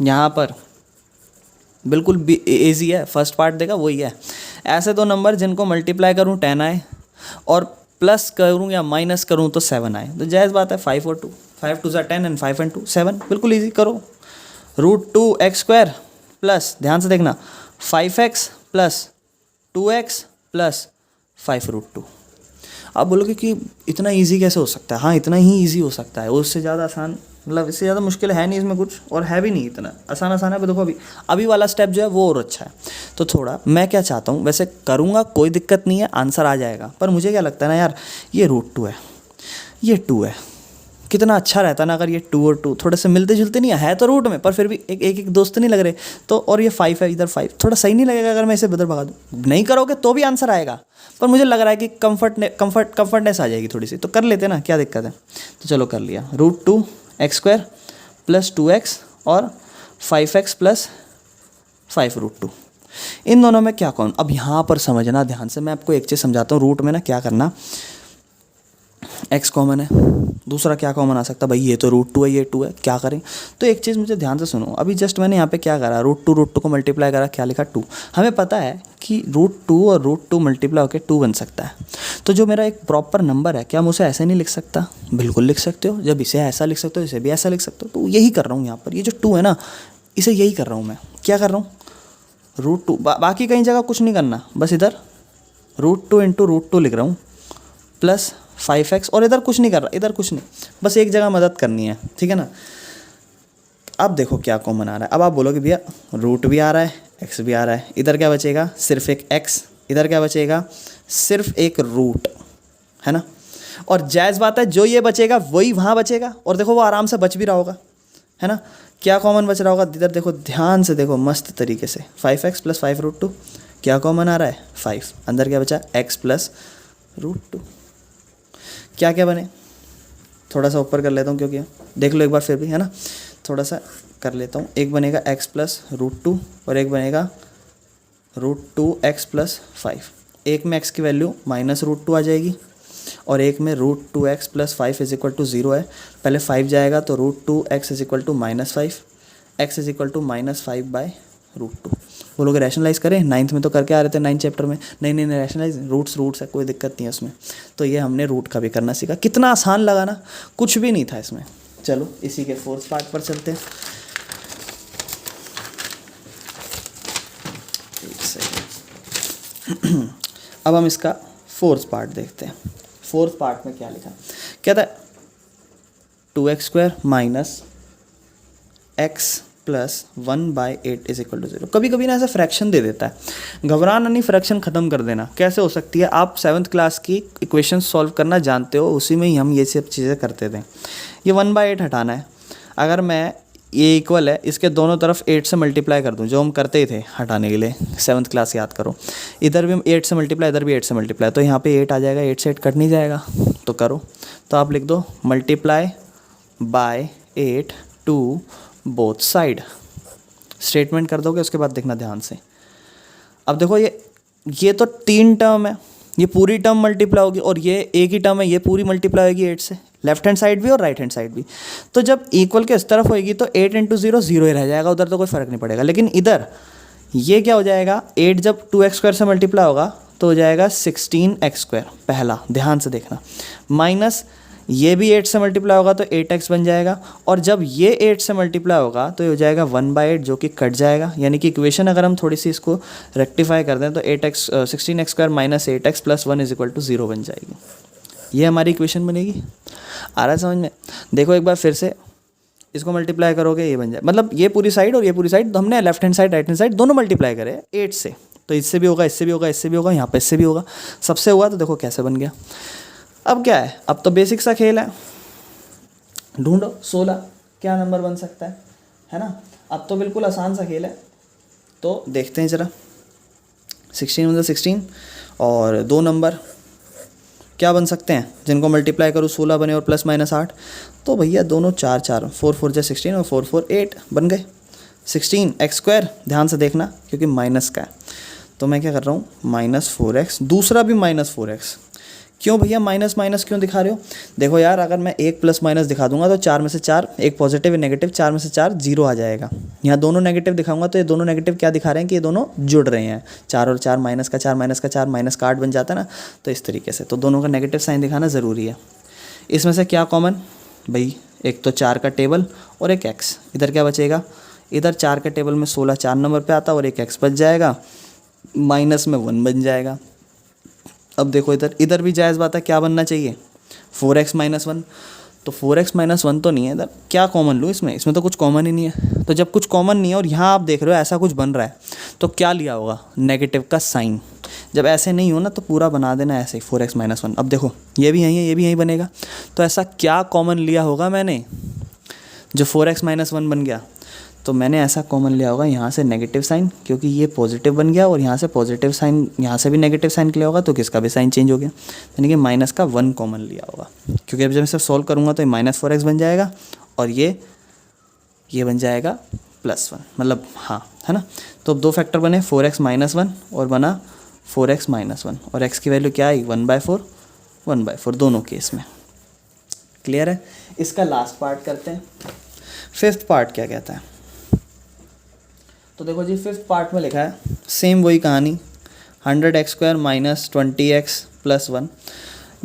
यहाँ पर बिल्कुल ईजी है, फर्स्ट पार्ट देखा वही है। ऐसे 2 नंबर जिनको मल्टीप्लाई करूँ 10 आए, और प्लस करूँ या माइनस करूँ तो 7 आए, तो जायज़ बात है 5 और 2, 5 2 10 एंड 5 and 2 7, बिल्कुल ईजी करो। √2x² प्लस, ध्यान से देखना, 5x प्लस 2x प्लस 5 √2। आप बोलोगे कि इतना इजी कैसे हो सकता है, हाँ इतना ही इजी हो सकता है, उससे ज़्यादा आसान, मतलब इससे ज़्यादा मुश्किल है नहीं इसमें कुछ, और है भी नहीं इतना आसान है। पर देखो अभी वाला स्टेप जो है वो और अच्छा है। तो थोड़ा मैं क्या चाहता हूँ, वैसे करूँगा कोई दिक्कत नहीं है, आंसर आ जाएगा, पर मुझे क्या लगता है ना यार, ये √2 है, ये 2 है, कितना अच्छा रहता ना अगर ये 2 और 2 थोड़े से मिलते जुलते नहीं है तो रूट में, पर फिर भी एक दोस्त नहीं लग रहे तो, और ये 5 है इधर 5, थोड़ा सही नहीं लगेगा अगर मैं इसे बदल भगा दूँ। नहीं करोगे तो भी आंसर आएगा, पर मुझे लग रहा है कि कंफर्टनेस आ जाएगी थोड़ी सी, तो कर लेते ना, क्या दिक्कत है। तो चलो कर लिया, √2x² प्लस 2x और 5x प्लस 5 √2। इन दोनों में क्या कौन, अब यहाँ पर समझना ध्यान से, मैं आपको एक चीज़ समझाता हूँ। रूट में ना क्या करना, x कॉमन है, दूसरा क्या कॉमन आ सकता है भाई, ये तो √2 है, ये 2 है, क्या करें। तो एक चीज़ मुझे ध्यान से सुनो, अभी जस्ट मैंने यहाँ पे क्या करा, √2 को मल्टीप्लाई करा, क्या लिखा 2। हमें पता है कि √2 और √2 मल्टीप्लाई होकर 2 बन सकता है। तो जो मेरा एक प्रॉपर नंबर है, क्या मैं उसे ऐसे नहीं लिख सकता, बिल्कुल लिख सकते हो। जब इसे ऐसा लिख सकते हो, इसे भी ऐसा लिख सकते हो, तो यही कर रहा हूँ यहाँ पर। ये जो 2 है ना, इसे यही कर रहा हूँ मैं, क्या कर रहा हूँ √2, बाकी कहीं जगह कुछ नहीं करना, बस इधर √2 इंटू √2 लिख रहा हूँ प्लस 5x, और इधर कुछ नहीं कर रहा, इधर कुछ नहीं, बस एक जगह मदद करनी है, ठीक है ना। अब देखो क्या कॉमन आ रहा है। अब आप बोलोगे भैया रूट भी आ रहा है, x भी आ रहा है, इधर क्या बचेगा सिर्फ एक x, इधर क्या बचेगा सिर्फ एक रूट, है ना। और जायज़ बात है, जो ये बचेगा वही वहाँ बचेगा, और देखो वो आराम से बच भी रहा होगा, है ना। क्या कॉमन बच रहा होगा, इधर देखो ध्यान से देखो मस्त तरीके से, 5x प्लस 5 √2, क्या कॉमन आ रहा है 5, अंदर क्या बचा x प्लस √2। क्या क्या बने, थोड़ा सा ऊपर कर लेता हूँ क्योंकि देख लो एक बार फिर भी, है ना, थोड़ा सा कर लेता हूँ। एक बनेगा x प्लस √2 और एक बनेगा √2x प्लस 5। एक में x की वैल्यू -√2 आ जाएगी, और एक में √2x plus 5 is equal to 0 है। पहले 5 जाएगा तो √2x is equal to -5, x is equal to -5/√2। वो लोग रैशनलाइज करें, 9th में तो करके आ रहे थे 9th चैप्टर में, नहीं रैशनलाइज, रूट्स है, कोई दिक्कत नहीं है उसमें। तो ये हमने रूट का भी करना सीखा, कितना आसान लगा ना, कुछ भी नहीं था इसमें। चलो इसी के 4th पार्ट पर चलते हैं। एक सेकंड, अब हम इसका 4th पार्ट देखते हैं। 4th पार्ट में क्या लिखा, कहता है 2x² minus x plus 1/8 is equal to 0। कभी कभी ना ऐसा फ्रैक्शन दे देता है, घबराना नहीं, फ्रैक्शन ख़त्म कर देना। कैसे हो सकती है, आप 7th क्लास की इक्वेशन सॉल्व करना जानते हो, उसी में ही हम ये सब चीज़ें करते थे। ये 1/8 हटाना है, अगर मैं ये इक्वल है, इसके दोनों तरफ 8 से मल्टीप्लाई कर दूं, जो हम करते ही थे हटाने के लिए, 7th क्लास याद करो। इधर भी हम 8 से मल्टीप्लाई, इधर भी 8 से मल्टीप्लाई, तो यहाँ पे 8 आ जाएगा, 8 से 8 कट नहीं जाएगा, तो करो। तो आप लिख दो multiply by 8 to both side. Statement कर दोगे, उसके बाद देखना ध्यान से। अब देखो ये तो 3 टर्म है, ये पूरी टर्म मल्टीप्लाई होगी, और ये एक ही टर्म है, ये पूरी मल्टीप्लाई होगी 8 से, लेफ्ट हैंड साइड भी और राइट हैंड साइड भी। तो जब इक्वल के इस तरफ होएगी तो 8 इंटू 0 0 ही रह जाएगा, उधर तो कोई फ़र्क नहीं पड़ेगा। लेकिन इधर ये क्या हो जाएगा, 8 जब 2x² से मल्टीप्लाई होगा तो हो जाएगा 16x², पहला ध्यान से देखना, माइनस ये भी 8 से मल्टीप्लाई होगा तो 8x बन जाएगा, और जब ये 8 से मल्टीप्लाई होगा तो ये हो जाएगा 1/8, जो कि कट जाएगा। यानी कि इक्वेशन अगर हम थोड़ी सी इसको रेक्टिफाई कर दें तो 16x² minus 8x plus 1 is equal to 0 बन जाएगी। ये हमारी इक्वेशन बनेगी। आ रहा है समझ में? देखो एक बार फिर से इसको मल्टीप्लाई करोगे, ये बन जाए, मतलब ये पूरी साइड और ये पूरी साइड हमने left hand side right hand side दोनों मल्टीप्लाई करे 8 से, तो इससे भी होगा, इससे भी होगा, इससे भी होगा, यहाँ पे इससे भी होगा, सबसे हुआ। तो देखो कैसे बन गया। अब क्या है, अब तो बेसिक सा खेल है, ढूंढो 16 क्या नंबर बन सकता है ना। अब तो बिल्कुल आसान सा खेल है, तो देखते हैं ज़रा। 16 मतलब 16, और 2 नंबर क्या बन सकते हैं जिनको मल्टीप्लाई करूँ 16 बने और प्लस माइनस 8, तो भैया दोनों 4 4, 4 4 जा 16 और 4 4 8 बन गए। 16x², ध्यान से देखना क्योंकि माइनस का है, तो मैं क्या कर रहा हूँ -4x, दूसरा भी -4x। क्यों भैया माइनस माइनस क्यों दिखा रहे हो? देखो यार, अगर मैं एक प्लस माइनस दिखा दूंगा तो 4 में से 4, एक पॉजिटिव एक नेगेटिव, 4 में से 4 0 आ जाएगा। यहाँ दोनों नेगेटिव दिखाऊंगा तो ये दोनों नेगेटिव क्या दिखा रहे हैं कि ये दोनों जुड़ रहे हैं, 4 और 4 माइनस का 4 माइनस का 4 माइनस का 8 बन जाता है ना, तो इस तरीके से। तो दोनों का नेगेटिव साइन दिखाना ज़रूरी है। इसमें से क्या कॉमन भाई, एक तो 4 का टेबल और एक x, इधर क्या बचेगा, इधर 4 के टेबल में 16 4 नंबर पे आता है और एक x बच जाएगा, माइनस में 1 बन जाएगा। अब देखो इधर भी जायज़ बात है, क्या बनना चाहिए 4x - 1, तो 4x - 1 तो नहीं है, इधर क्या कॉमन लूँ, इसमें तो कुछ कॉमन ही नहीं है। तो जब कुछ कॉमन नहीं है और यहाँ आप देख रहे हो ऐसा कुछ बन रहा है, तो क्या लिया होगा, नेगेटिव का साइन। जब ऐसे नहीं हो ना तो पूरा बना देना ऐसे ही 4x - 1। अब देखो ये भी यहीं है, ये भी यहीं बनेगा, तो ऐसा क्या कॉमन लिया होगा मैंने जो 4x - 1 बन गया, तो मैंने ऐसा कॉमन लिया होगा यहाँ से नेगेटिव साइन, क्योंकि ये पॉजिटिव बन गया, और यहाँ से पॉजिटिव साइन, यहाँ से भी नेगेटिव साइन लिया होगा, तो किसका भी साइन चेंज हो गया, यानी कि माइनस का 1 कॉमन लिया होगा। क्योंकि अब जब इसे सॉल्व करूँगा तो ये -4x बन जाएगा, और ये बन जाएगा +1, मतलब हाँ, है ना। तो अब 2 फैक्टर बने, 4x - 1 और बना 4x - 1, और x की वैल्यू क्या आई 1/4, 1/4 दोनों केस में। क्लियर है? इसका लास्ट पार्ट करते हैं। 5th पार्ट क्या कहता है, तो देखो जी 5th पार्ट में लिखा है सेम वही कहानी, 100x² - 20x + 1।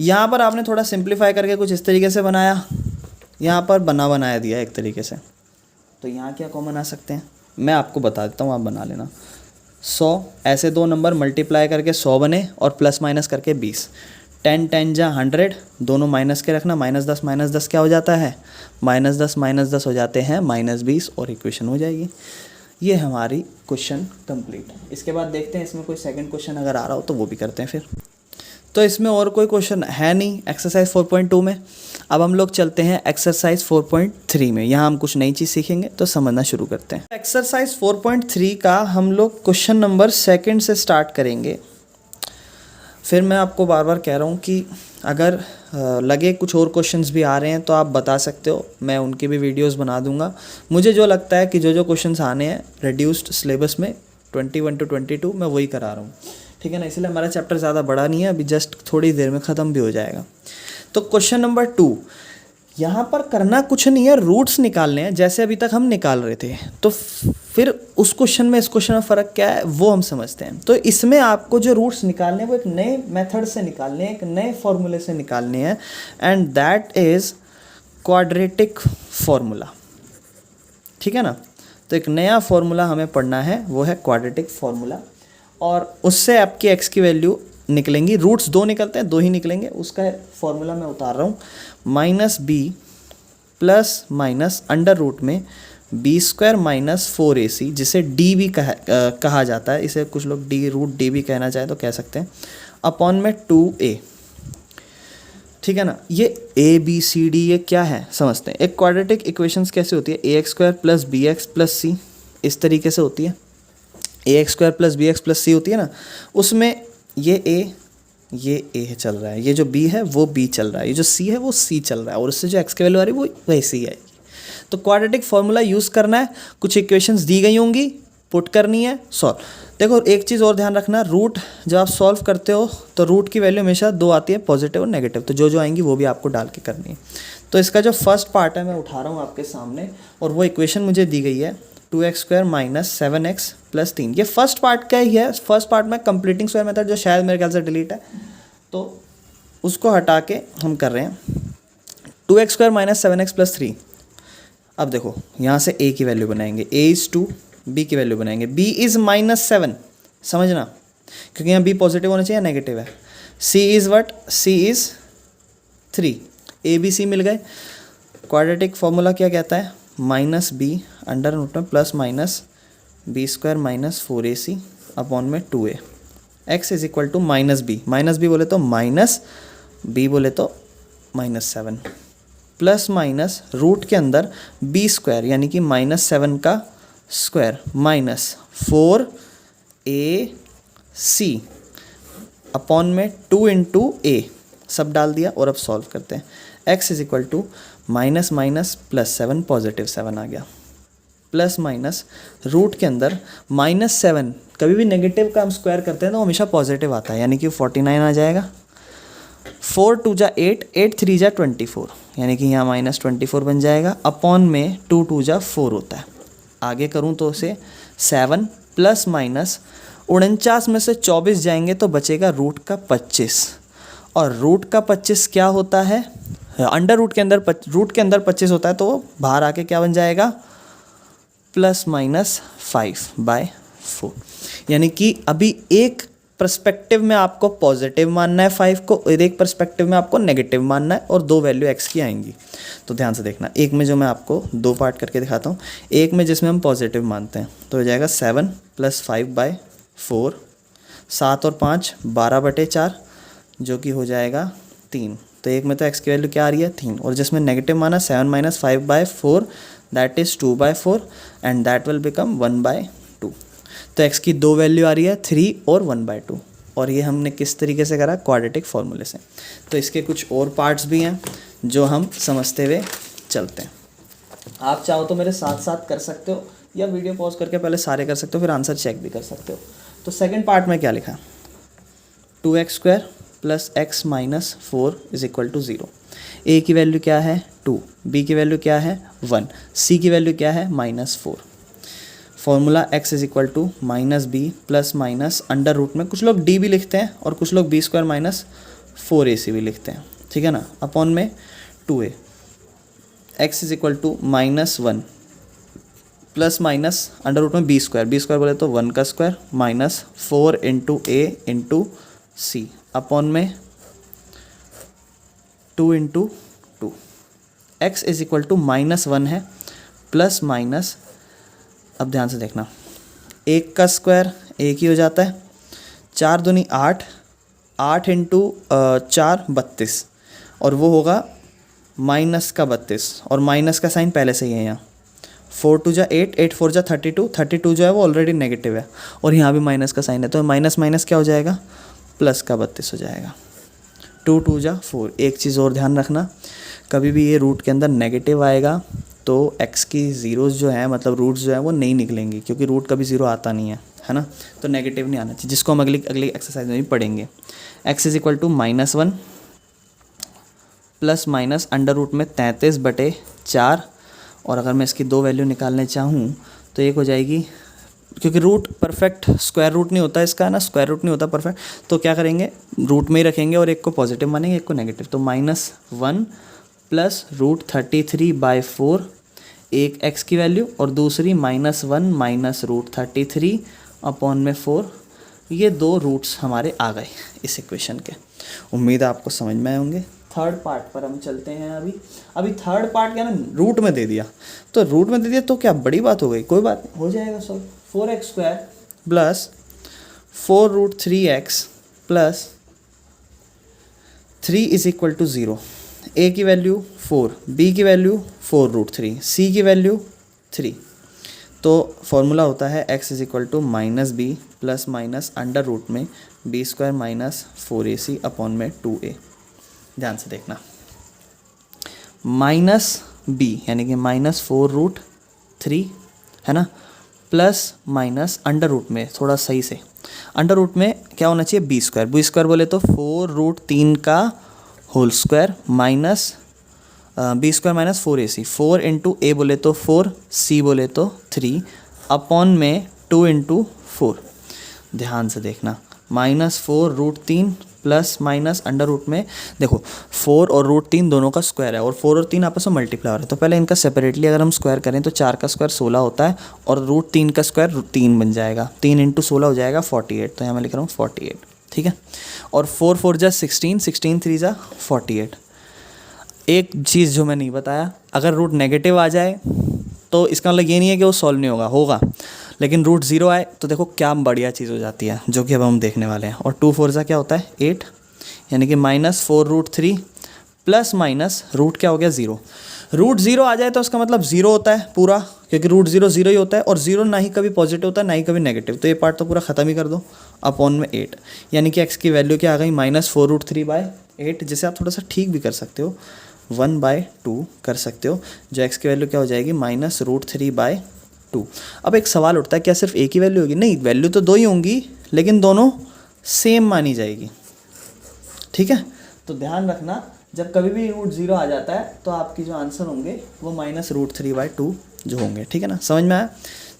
यहाँ पर आपने थोड़ा सिंप्लीफाई करके कुछ इस तरीके से बनाया, यहाँ पर बनाया दिया एक तरीके से। तो यहाँ क्या कॉमन आ सकते हैं, मैं आपको बता देता हूँ, आप बना लेना। 100, ऐसे 2 नंबर मल्टीप्लाई करके 100 बने और प्लस माइनस करके 20। 10 10 जा 100, दोनों माइनस के रखना, -10 क्या हो जाता है, -10 हो जाते हैं -20, और इक्वेशन हो जाएगी। ये हमारी क्वेश्चन कंप्लीट। इसके बाद देखते हैं इसमें कोई सेकंड क्वेश्चन अगर आ रहा हो तो वो भी करते हैं फिर। तो इसमें और कोई क्वेश्चन है नहीं एक्सरसाइज 4.2 में। अब हम लोग चलते हैं एक्सरसाइज 4.3 में, यहाँ हम कुछ नई चीज़ सीखेंगे, तो समझना शुरू करते हैं। एक्सरसाइज 4.3 का हम लोग क्वेश्चन नंबर 2 से स्टार्ट करेंगे। फिर मैं आपको बार बार कह रहा हूँ कि अगर लगे कुछ और क्वेश्चंस भी आ रहे हैं तो आप बता सकते हो, मैं उनकी भी वीडियोस बना दूंगा। मुझे जो लगता है कि जो क्वेश्चंस आने हैं रिड्यूस्ड सिलेबस में 21 to 22 मैं वही करा रहा हूँ, ठीक है ना। इसलिए हमारा चैप्टर ज़्यादा बड़ा नहीं है, अभी जस्ट थोड़ी देर में ख़त्म भी हो जाएगा। तो क्वेश्चन नंबर 2, यहाँ पर करना कुछ नहीं है, रूट्स निकालने हैं जैसे अभी तक हम निकाल रहे थे। तो फिर उस क्वेश्चन में इस क्वेश्चन में फ़र्क क्या है वो हम समझते हैं। तो इसमें आपको जो रूट्स निकालने हैं वो एक नए मेथड से निकालने हैं, एक नए फॉर्मूले से निकालने हैं, and that is quadratic formula, ठीक है ना। तो एक नया फार्मूला हमें पढ़ना है, वो है क्वाड्रेटिक फार्मूला, और उससे आपकी एक्स की वैल्यू निकलेंगी। रूट्स 2 निकलते हैं, 2 ही निकलेंगे, उसका फॉर्मूला मैं उतार रहा हूँ, -b plus minus under root में b² - 4ac, जिसे d भी कहा जाता है, इसे कुछ लोग √d भी कहना चाहे तो कह सकते हैं, अपॉन में 2a, ठीक है ना। ये ए बी सी डी ये क्या है समझते हैं। एक क्वाड्रेटिक इक्वेशंस कैसे होती है, a x square plus B x plus c इस तरीके से होती है। A x square plus B x plus c होती है ना, उसमें ये ए चल रहा है, ये जो बी है वो बी चल रहा है, ये जो सी है वो सी चल रहा है, और उससे जो एक्स की वैल्यू आ रही है वो वैसी ही आएगी। तो क्वाड्रेटिक फॉर्मूला यूज़ करना है, कुछ इक्वेशंस दी गई होंगी, पुट करनी है, सॉल्व। देखो एक चीज़ और ध्यान रखना, रूट जब आप सॉल्व करते हो तो रूट की वैल्यू हमेशा दो आती है, पॉजिटिव और नेगेटिव, तो जो जो आएंगी वो भी आपको डाल के करनी है। तो इसका जो फर्स्ट पार्ट है मैं उठा रहा हूँ आपके सामने, और वो इक्वेशन मुझे दी गई है 2x square minus 7x plus 3। ये फर्स्ट पार्ट का ही है, फर्स्ट पार्ट में कंप्लीटिंग स्क्वायर मेथड जो शायद मेरे ख्याल से डिलीट है, तो उसको हटा के हम कर रहे हैं 2x square minus 7x plus 3। अब देखो यहाँ से a की वैल्यू बनाएंगे, a इज़ 2, b की वैल्यू बनाएंगे, b इज़ -7, समझना, क्योंकि यहाँ b पॉजिटिव होना चाहिए, नेगेटिव है। c is what, c is 3, a b c मिल गए। क्वाड्रेटिक फॉर्मूला क्या कहता है, माइनस बी अंडर रूट में plus minus b square minus 4ac upon में 2a, x is equal to minus b बोले तो माइनस b बोले तो -7 प्लस माइनस रूट के अंदर बी स्क्वायर यानी कि -7 का स्क्वायर माइनस 4ac अपॉन में 2 इंटू a, सब डाल दिया और अब सॉल्व करते हैं। x is equal to minus minus plus 7, positive 7 आ गया, प्लस माइनस रूट के अंदर -7, कभी भी नेगेटिव का हम स्क्वायर करते हैं तो हमेशा पॉजिटिव आता है, यानी कि 49 आ जाएगा। 4 2 जा 8, 8 3 जा 24, यानी कि यहाँ -24 बन जाएगा, अपॉन में 2 2 जा 4 होता है। आगे करूँ तो उसे 7 प्लस माइनस 49 में से 24 जाएंगे तो बचेगा रूट का 25, और रूट का 25 क्या होता है, अंडर रूट के अंदर 25 होता है, तो बाहर आके क्या बन जाएगा, प्लस माइनस 5/4। यानी कि अभी एक पर्सपेक्टिव में आपको पॉजिटिव मानना है 5 को, और एक पर्सपेक्टिव में आपको नेगेटिव मानना है, और दो वैल्यू x की आएंगी। तो ध्यान से देखना, एक में जो मैं आपको दो पार्ट करके दिखाता हूँ, एक में जिसमें हम पॉजिटिव मानते हैं तो हो जाएगा 7 प्लस 5/4, 7 और 5 12/4, जो कि हो जाएगा 3। तो एक में तो x की वैल्यू क्या आ रही है, 3, और जिसमें नेगेटिव माना 7 minus 5/4 that is 2/4 and that will become 1/2। तो x की दो वैल्यू आ रही है, 3 और 1/2, और ये हमने किस तरीके से करा, क्वाड्रेटिक फॉर्मूले से। तो इसके कुछ और पार्ट्स भी हैं जो हम समझते हुए चलते हैं। आप चाहो तो मेरे साथ साथ कर सकते हो, या वीडियो पॉज करके पहले सारे कर सकते हो, फिर आंसर चेक भी कर सकते हो। तो सेकेंड पार्ट में क्या लिखा, 2x square plus x minus 4 is equal to 0। a की वैल्यू क्या है 2, b की वैल्यू क्या है 1, c की वैल्यू क्या है -4। Formula x is equal to minus b plus minus under root में, कुछ लोग d भी लिखते हैं और कुछ लोग b स्क्वायर माइनस 4ac भी लिखते हैं, ठीक है ना, अपॉन में 2a। x is equal to -1 plus minus under root में बी स्क्वायर बोले तो 1 का square minus 4 into a into c upon में 2 into 2। x is equal to -1 है, प्लस माइनस, अब ध्यान से देखना, 1 का स्क्वायर 1 ही हो जाता है, 4 दूनी 8, 8 इंटू 4 32, और वो होगा माइनस का 32, और माइनस का साइन पहले से ही है यहाँ। 4 2 जा 8, 8 4 जा 32, 32 जो है वो ऑलरेडी नेगेटिव है, और यहाँ भी माइनस का साइन है, तो माइनस माइनस क्या हो जाएगा, प्लस का 32 हो जाएगा। 2 2 जा 4। एक चीज़ और ध्यान रखना, कभी भी ये रूट के अंदर नेगेटिव आएगा तो x की ज़ीरोज़ जो है, मतलब रूट्स जो है वो नहीं निकलेंगी, क्योंकि रूट कभी ज़ीरो आता नहीं है ना, तो नेगेटिव नहीं आना चाहिए, जिसको हम अगली एक्सरसाइज में भी पढ़ेंगे। x is equal to -1 plus minus under root में 33/4, और अगर मैं इसकी दो वैल्यू निकालने चाहूँ तो एक हो जाएगी, क्योंकि रूट परफेक्ट स्क्वायर रूट नहीं होता इसका ना, स्क्वायर रूट नहीं होता परफेक्ट, तो क्या करेंगे, रूट में ही रखेंगे और एक को पॉजिटिव मानेंगे एक को नेगेटिव, तो -1 प्लस √33/4, एक x की वैल्यू और दूसरी -1 माइनस √33 अपॉन में 4। ये दो रूट्स हमारे आ गए इस इक्वेशन के। उम्मीद है आपको समझ में आए होंगे। थर्ड पार्ट पर हम चलते हैं। अभी थर्ड पार्ट क्या ना, रूट में दे दिया, तो रूट में दे दिया तो क्या बड़ी बात हो गई, कोई बात नहीं, हो जाएगा solve. 4x square plus 4√3x plus 3 is equal to 0, ए की वैल्यू 4, बी की वैल्यू 4√3, सी की वैल्यू 3। तो फॉर्मूला होता है x is equal to minus b plus minus under root में b square minus 4ac upon में 2a। ध्यान से देखना, माइनस बी यानी कि -4√3 है ना, प्लस माइनस अंडर रूट में, थोड़ा सही से अंडर रूट में क्या होना चाहिए, बी स्क्वायर बोले तो 4√3 का whole square minus b square minus 4ac, 4 into a बोले तो 4, सी बोले तो 3 अपॉन में 2 इंटू 4। ध्यान से देखना, -4√3 प्लस माइनस अंडर रूट में, देखो 4 और √3 दोनों का स्क्वायर है और 4 और 3 आपस में मल्टीप्लाई हो रहे हैं, तो पहले इनका सेपरेटली अगर हम स्क्वायर करें तो 4 का स्क्वायर 16 होता है और √3 का स्क्वायर 3 बन जाएगा, 3 इंटू 16 हो जाएगा 48, तो यहाँ मैं लिख रहा हूँ 48, ठीक है। और 4 4 जा 16, 16 3 जा 48। एक चीज़ जो मैं नहीं बताया, अगर रूट नेगेटिव आ जाए तो इसका मतलब ये नहीं है कि वो सॉल्व नहीं होगा, लेकिन रूट 0 आए तो देखो क्या बढ़िया चीज़ हो जाती है, जो कि अब हम देखने वाले हैं। और 2 4 जा क्या होता है 8, यानी कि -4√3 प्लस माइनस रूट क्या हो गया 0। रूट 0 आ जाए तो उसका मतलब 0 होता है पूरा, क्योंकि रूट 0 0 ही होता है और 0 ना ही कभी पॉजिटिव होता है ना ही कभी नेगेटिव, तो ये पार्ट तो पूरा ख़त्म ही कर दो, अपॉन में 8, यानी कि x की वैल्यू क्या आ गई -4√3/8, जिसे आप थोड़ा सा ठीक भी कर सकते हो, 1/2 कर सकते हो, जो x की वैल्यू क्या हो जाएगी -√3/2। अब एक सवाल उठता है, क्या सिर्फ a की वैल्यू होगी? नहीं, वैल्यू तो 2 ही होंगी लेकिन दोनों सेम मानी जाएगी, ठीक है। तो ध्यान रखना, जब कभी भी रूट 0 आ जाता है तो आपकी जो आंसर होंगे वो -√3/2 जो होंगे, ठीक है ना, समझ में आया।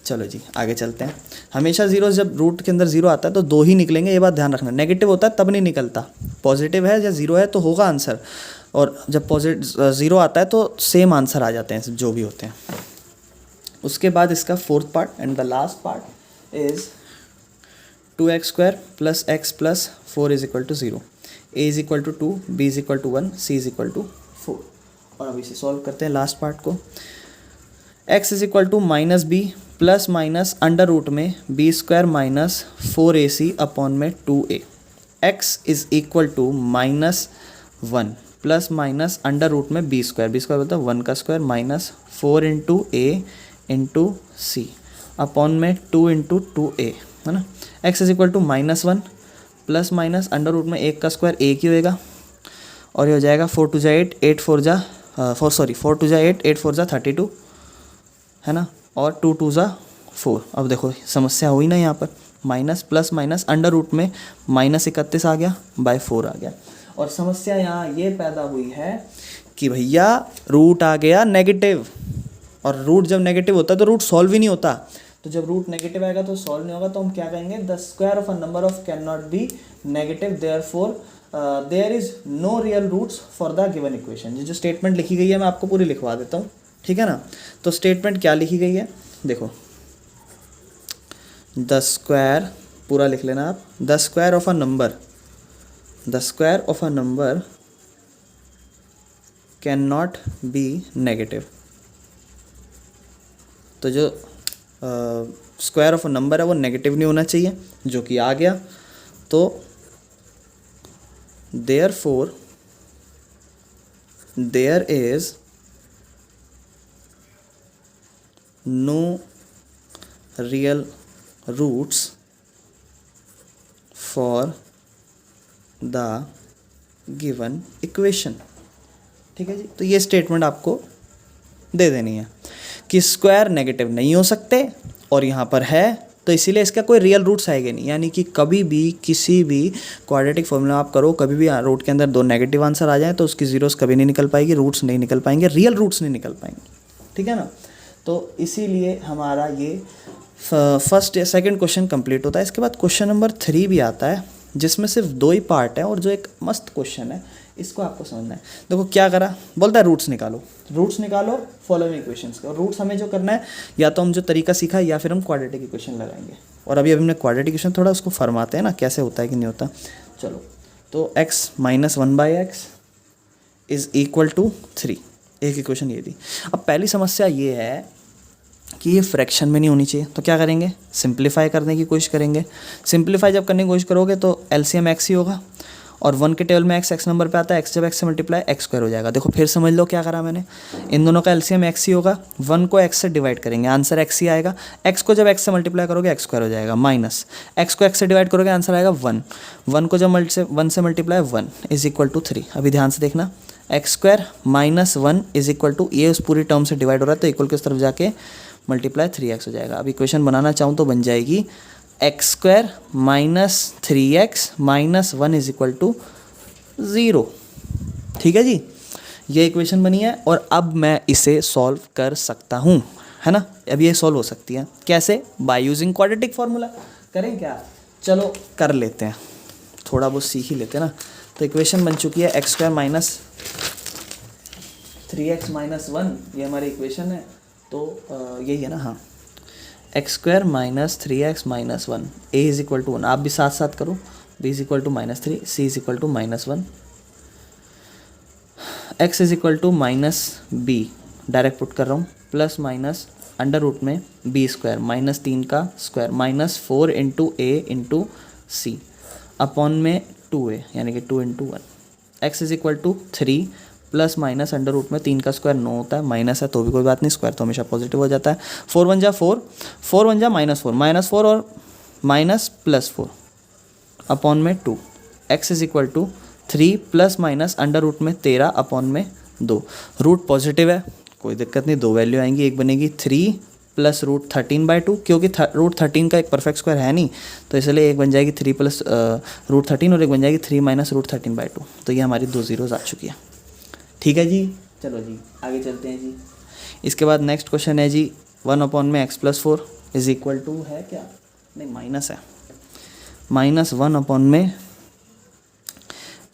चलो जी आगे चलते हैं। हमेशा जीरो, जब रूट के अंदर 0 आता है तो 2 ही निकलेंगे, ये बात ध्यान रखना। नेगेटिव होता है तब नहीं निकलता, पॉजिटिव है या 0 है तो होगा आंसर, और जब पॉजिटिव 0 आता है तो सेम आंसर आ जाते हैं जो भी होते हैं। उसके बाद इसका fourth part and the last part is 2x² + x + 4 = 0, a = 2, b = 1, c = 4। और अब इसे सॉल्व करते हैं लास्ट पार्ट को। x = -b plus minus under root में b² - 4ac अपॉन में 2a। x = -1 plus minus under root में b² बोलता है 1 का square minus 4 into a into c upon में 2 इंटू 2a, है ना। x = -1 plus minus under root में 1 का स्क्वायर 1 ही होएगा, और ये हो जाएगा 4 2 जा 8, 8 4 जा 8, 8 4 जा 32, है ना, और 2 2 जा 4। अब देखो समस्या हुई ना, यहाँ पर minus plus minus under root में -31 आ गया बाय 4 आ गया। और समस्या यहाँ ये पैदा हुई है कि भैया रूट आ गया नेगेटिव, और रूट जब नेगेटिव होता है तो रूट सॉल्व ही नहीं होता, तो जब रूट नेगेटिव आएगा तो सॉल्व नहीं होगा, तो हम क्या कहेंगे, the square of a number of can not be negative, therefore there is no real roots for the given equation. ये जो स्टेटमेंट लिखी गई है मैं आपको पूरी लिखवा देता हूँ, ठीक है ना। तो स्टेटमेंट क्या लिखी गई है, देखो, द स्क्वायर, पूरा लिख लेना आप, the square of a number can not be negative. तो जो स्क्वायर ऑफ अ नंबर है वो नेगेटिव नहीं होना चाहिए, जो कि आ गया। तो therefore there is no real roots for the given equation, ठीक है जी। तो ये स्टेटमेंट आपको दे देनी है कि स्क्वायर नेगेटिव नहीं हो सकते, और यहाँ पर है तो इसीलिए इसका कोई रियल रूट्स आएंगे नहीं, यानी कि कभी भी किसी भी क्वाड्रेटिक फॉर्मूला आप करो, कभी भी रूट के अंदर 2 नेगेटिव आंसर आ जाए तो उसकी जीरोस कभी नहीं निकल पाएगी, रूट्स नहीं निकल पाएंगे, रियल रूट्स नहीं निकल पाएंगे, ठीक है ना। तो इसीलिए हमारा ये फर्स्ट या सेकंड क्वेश्चन कंप्लीट होता है। इसके बाद क्वेश्चन नंबर 3 भी आता है, जिसमें सिर्फ 2 ही पार्ट है, और जो एक मस्त क्वेश्चन है, इसको आपको समझना है। देखो क्या करा, बोलता है रूट्स निकालो फॉलोइंग इक्वेशंस के, और रूट्स हमें जो करना है, या तो हम जो तरीका सीखा है या फिर हम क्वाड्रेटिक इक्वेशन लगाएंगे। और अभी हमने क्वाड्रेटिक इक्वेशन थोड़ा उसको फरमाते हैं ना, कैसे होता है कि नहीं होता। चलो, तो x - 1/x = 3, एक इक्वेशन ये थी। अब पहली समस्या ये है कि ये फ्रैक्शन में नहीं होनी चाहिए, तो क्या करेंगे, सिंप्लीफाई करने की कोशिश करेंगे। सिंप्लीफाई जब करने की कोशिश करोगे तो एलसीएम x ही होगा, और 1 के टेबल में x नंबर पे आता है, x जब x से मल्टीप्लाई x स्क्वायर हो जाएगा। देखो फिर समझ लो क्या करा मैंने, इन दोनों का एलसीएम x ही होगा, 1 को x से डिवाइड करेंगे, आंसर x ही आएगा। x को जब x से मल्टीप्लाई करोगे x स्क्वायर हो जाएगा, माइनस x को x से डिवाइड करोगे आंसर आएगा 1, 1 को जब 1 से मल्टीप्लाई 1 इज इक्वल टू 3। अभी ध्यान से देखना, x square minus 1 is equal to, ये उस पूरी टर्म से डिवाइड हो रहा है तो इक्वल की उस तरफ जाके मल्टीप्लाई 3x हो जाएगा। अब इक्वेशन बनाना चाहूँ तो बन जाएगी x square minus 3x minus 1 is equal to 0। ठीक है जी, ये इक्वेशन बनी है और अब मैं इसे सॉल्व कर सकता हूँ, है ना। अब ये सॉल्व हो सकती है कैसे, बाय यूजिंग क्वाड्रेटिक फार्मूला। करें क्या, चलो कर लेते हैं, थोड़ा बहुत सीख ही लेते हैं ना। तो इक्वेशन बन चुकी है X square minus 3x minus 1, ये हमारी इक्वेशन है। तो यही है ना, हाँ, x square minus 3x minus 1, a is equal to 1, आप भी साथ साथ करो, b is equal to -3, c is equal to -1, x is equal to minus b, direct put कर रहा हूँ, प्लस माइनस अंडर रूट में b स्क्वायर माइनस 3 का square minus 4 into a into c upon में 2a यानी कि 2 into 1, x is equal to 3 plus minus under root में 3 का स्क्वायर 9 होता है, माइनस है तो भी कोई बात नहीं, स्क्वायर तो हमेशा पॉजिटिव हो जाता है। 4 1 जा 4, 4 1 जा -4 और माइनस प्लस 4 अपॉन में 2, x is equal to 3 plus minus under root में 13 अपॉन में 2, रूट पॉजिटिव है कोई दिक्कत नहीं, दो वैल्यू आएंगी, एक बनेगी 3 प्लस रूट 13/2, क्योंकि रूट 13 का एक परफेक्ट स्क्वायर है नहीं तो इसलिए एक बन जाएगी 3 प्लस रूट 13 और एक बन जाएगी 3 माइनस रूट 13/2। तो ये हमारी 2 जीरोज आ चुकी है। ठीक है जी, चलो जी आगे चलते हैं जी। इसके बाद नेक्स्ट क्वेश्चन है जी 1 अपॉन में x plus 4 is equal to है क्या, नहीं माइनस है, माइनस 1 अपॉन में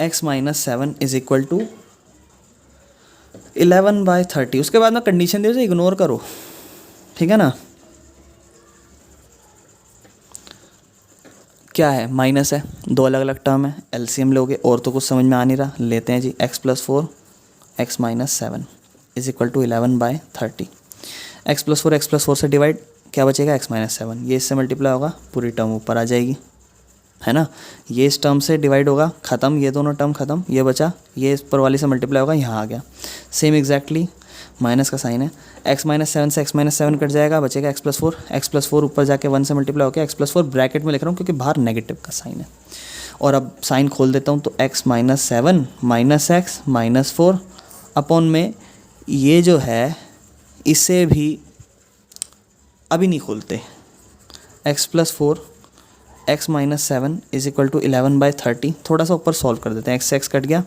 x minus 7 is equal to 11/30। उसके बाद में कंडीशन दे उसे इग्नोर करो, ठीक है ना। क्या है, माइनस है, दो अलग अलग टर्म है, एलसीएम लोगे और तो कुछ समझ में आ नहीं रहा, लेते हैं जी x plus 4 x minus 7 is equal to 11/30। x plus 4 से डिवाइड, क्या बचेगा x माइनस 7, ये इससे मल्टीप्लाई होगा पूरी टर्म ऊपर आ जाएगी, है ना। ये इस टर्म से डिवाइड होगा, ख़त्म, ये दोनों टर्म ख़त्म, ये बचा, ये इस पर वाली से मल्टीप्लाई होगा, यहाँ आ गया सेम एग्जैक्टली, माइनस का साइन है, x माइनस 7 से x माइनस 7 कट जाएगा, बचेगा x प्लस 4 ऊपर जाके 1 से मल्टीप्लाई होकर x प्लस 4 ब्रैकेट में लिख रहा हूँ क्योंकि बाहर नेगेटिव का साइन है। और अब साइन खोल देता हूँ तो x minus 7 minus x minus 4 upon में ये जो है इसे भी अभी नहीं खोलते, x plus 4 x minus 7 is equal to 11/30, थोड़ा सा ऊपर सॉल्व कर देते हैं, x कट गया,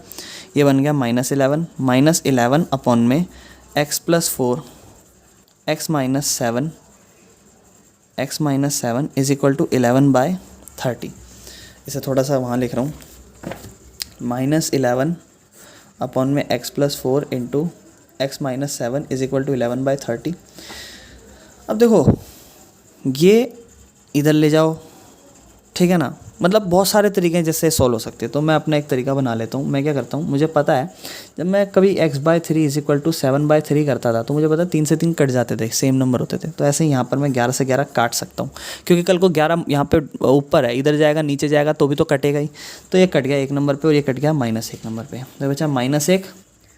ये बन गया -11 अपॉन में x plus 4 x minus 7 is equal to 11/30। इसे थोड़ा सा वहाँ लिख रहा हूँ, -11 अपॉन में x plus 4 into x minus 7 is equal to 11/30। अब देखो ये इधर ले जाओ, ठीक है ना, मतलब बहुत सारे तरीके हैं जिससे सॉल्व हो सकते हैं, तो मैं अपना एक तरीका बना लेता हूँ। मैं क्या करता हूँ, मुझे पता है जब मैं कभी x/3 इज इक्वल टू 7/3 करता था तो मुझे पता है 3 से 3 कट जाते थे, सेम नंबर होते थे। तो ऐसे ही यहाँ पर मैं 11 से 11 काट सकता हूँ, क्योंकि कल को 11 यहाँ पे ऊपर है, इधर जाएगा नीचे जाएगा तो भी तो कटेगा ही। तो ये कट गया 1 नंबर पर और ये कट गया -1 नंबर पर, तो बचा -1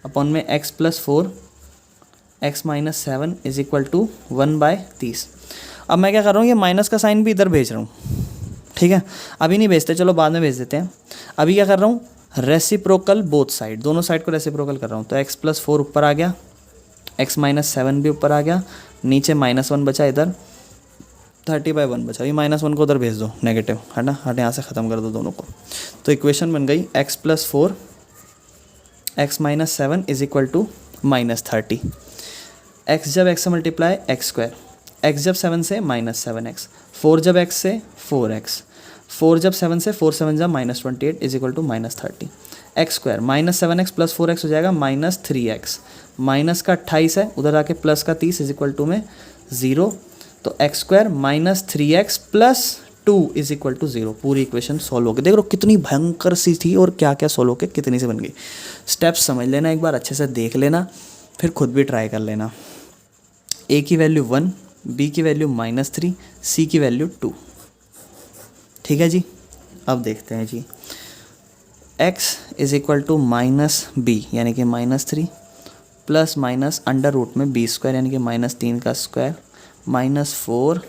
अपॉन में x plus 4 x minus 7 is equal to 1/30। अब मैं क्या कर रहा हूँ, ये माइनस का साइन भी इधर भेज रहा हूँ, ठीक है, अभी नहीं भेजते, चलो बाद में भेज देते हैं। अभी क्या कर रहा हूँ, रेसिप्रोकल बोथ साइड, दोनों साइड को रेसिप्रोकल कर रहा हूँ। तो x प्लस 4 ऊपर आ गया, x माइनस 7 भी ऊपर आ गया, नीचे -1 बचा, इधर 30/1 बचा, ये -1 को उधर भेज दो, नेगेटिव है ना, हट यहाँ से ख़त्म कर दो दोनों को। तो इक्वेशन बन गई x plus 4 x minus 7 is equal to -30। x जब x से मल्टीप्लाई x स्क्वायर, x जब 7 से -7x, 4 जब x से 4x, 4 जब 7 से 4 7 जब -28 is equal to -30। x square -7x plus 4x हो जाएगा -3x, माइनस का 28 है, उधर आके प्लस का 30 इज इक्वल टू में 0। तो x square -3x plus 2 is equal to 0। पूरी इक्वेशन सॉल्व हो गई। देख लो कितनी भयंकर सी थी और क्या क्या सॉल्व होकर कितनी से बन गई। स्टेप्स समझ लेना, एक बार अच्छे से देख लेना, फिर खुद भी ट्राई कर लेना। a की वैल्यू 1, b की वैल्यू -3, c की वैल्यू 2। ठीक है जी, अब देखते हैं जी x is equal to minus b यानी कि -3 प्लस माइनस अंडर रूट में बी स्क्वायर यानी कि -3 का स्क्वायर -4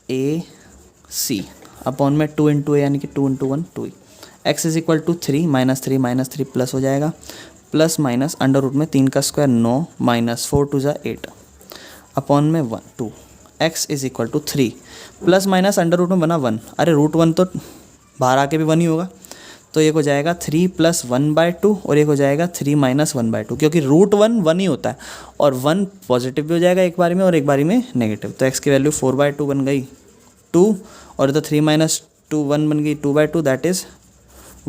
AC अपॉन में 2 इंटू ए यानी कि 2 into 1 2 x is equal to 3 -3 plus हो जाएगा प्लस माइनस अंडर रूट में 3 का स्क्वायर 9 -4 2 ज़ा 8 अपॉन में 1 2 x is equal to 3 plus minus under root में बना 1 अरे √1 तो बाहर आके भी 1 ही होगा तो एक हो जाएगा 3 + 1/2 और एक हो जाएगा 3 - 1/2 क्योंकि √1 1 ही होता है और 1 पॉजिटिव भी हो जाएगा एक बारी में और एक बारी में नेगेटिव। तो x की वैल्यू 4/2 बन गई 2 और तो 3 - 2 1 बन गई 2/2 दैट इज़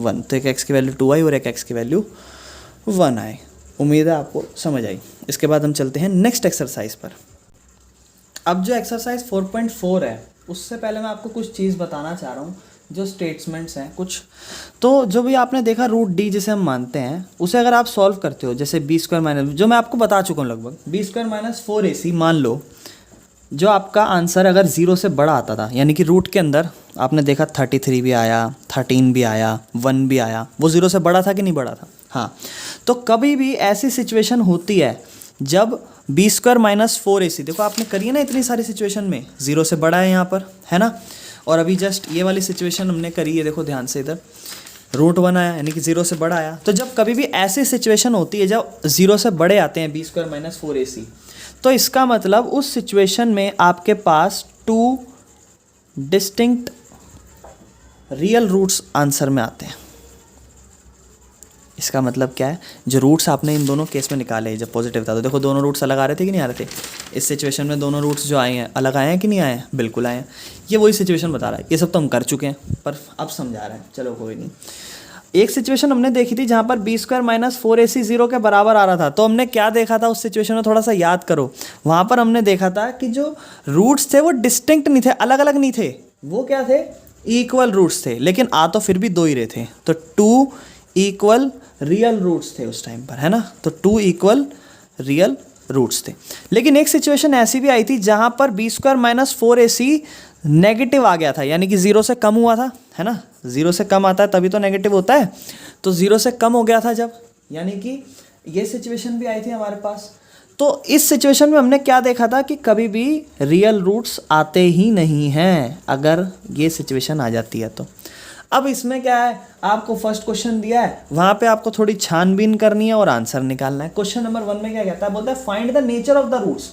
1। तो एक x की वैल्यू 2 आई और एक x की वैल्यू 1 आए। उम्मीद है आपको समझ आई। इसके बाद हम चलते हैं नेक्स्ट एक्सरसाइज पर। अब जो एक्सरसाइज 4.4 है उससे पहले मैं आपको कुछ चीज़ बताना चाह रहा हूँ जो स्टेटमेंट्स हैं कुछ। तो जो भी आपने देखा √d जिसे हम मानते हैं उसे अगर आप सॉल्व करते हो जैसे b² माइनस जो मैं आपको बता चुका हूँ लगभग b² - 4ac मान लो जो आपका आंसर अगर 0 से बड़ा आता था यानी कि रूट के अंदर आपने देखा 33 भी आया 13 भी आया 1 भी आया वो 0 से बड़ा था कि नहीं बड़ा था। हाँ तो कभी भी ऐसी सिचुएशन होती है जब b² - 4ac देखो आपने करी है ना इतनी सारी सिचुएशन में 0 से बड़ा है यहाँ पर है ना। और अभी जस्ट ये वाली सिचुएशन हमने करी है देखो ध्यान से इधर √1 आया यानी कि 0 से बड़ा आया। तो जब कभी भी ऐसी सिचुएशन होती है जब 0 से बड़े आते हैं b² - 4ac तो इसका मतलब उस सिचुएशन में आपके पास 2 डिस्टिंक्ट रियल रूट्स आंसर में आते हैं। इसका मतलब क्या है जो रूट्स आपने इन दोनों केस में निकाले जब पॉजिटिव था तो देखो दोनों रूट्स अलग आ रहे थे कि नहीं आ रहे थे। इस सिचुएशन में दोनों रूट्स जो आए हैं अलग आए हैं कि नहीं आए हैं बिल्कुल आए हैं। ये वही सिचुएशन बता रहा है। ये सब तो हम कर चुके हैं पर अब समझा रहे हैं चलो कोई नहीं। एक सिचुएशन हमने देखी थी जहाँ पर b² - 4ac 0 के बराबर आ रहा था तो हमने क्या देखा था उस सिचुएशन में थोड़ा सा याद करो। वहाँ पर हमने देखा था कि जो रूट्स थे वो डिस्टिंक्ट नहीं थे अलग अलग नहीं थे वो क्या थे इक्वल रूट्स थे लेकिन आ तो फिर भी 2 ही रहे थे। तो 2 इक्वल रियल रूट्स थे उस टाइम पर है ना। तो 2 इक्वल रियल रूट्स थे। लेकिन एक सिचुएशन ऐसी भी आई थी जहाँ पर b² - 4ac नेगेटिव आ गया था यानी कि 0 से कम हुआ था है ना। 0 से कम आता है तभी तो नेगेटिव होता है। तो 0 से कम हो गया था जब यानी कि ये सिचुएशन भी आई थी हमारे पास। तो इस सिचुएशन में हमने क्या देखा था कि कभी भी रियल रूट्स आते ही नहीं हैं अगर ये सिचुएशन आ जाती है तो। अब इसमें क्या है आपको फर्स्ट क्वेश्चन दिया है वहाँ पे आपको थोड़ी छानबीन करनी है और आंसर निकालना है। क्वेश्चन नंबर 1 में क्या कहता है बोलता है find the nature of the roots.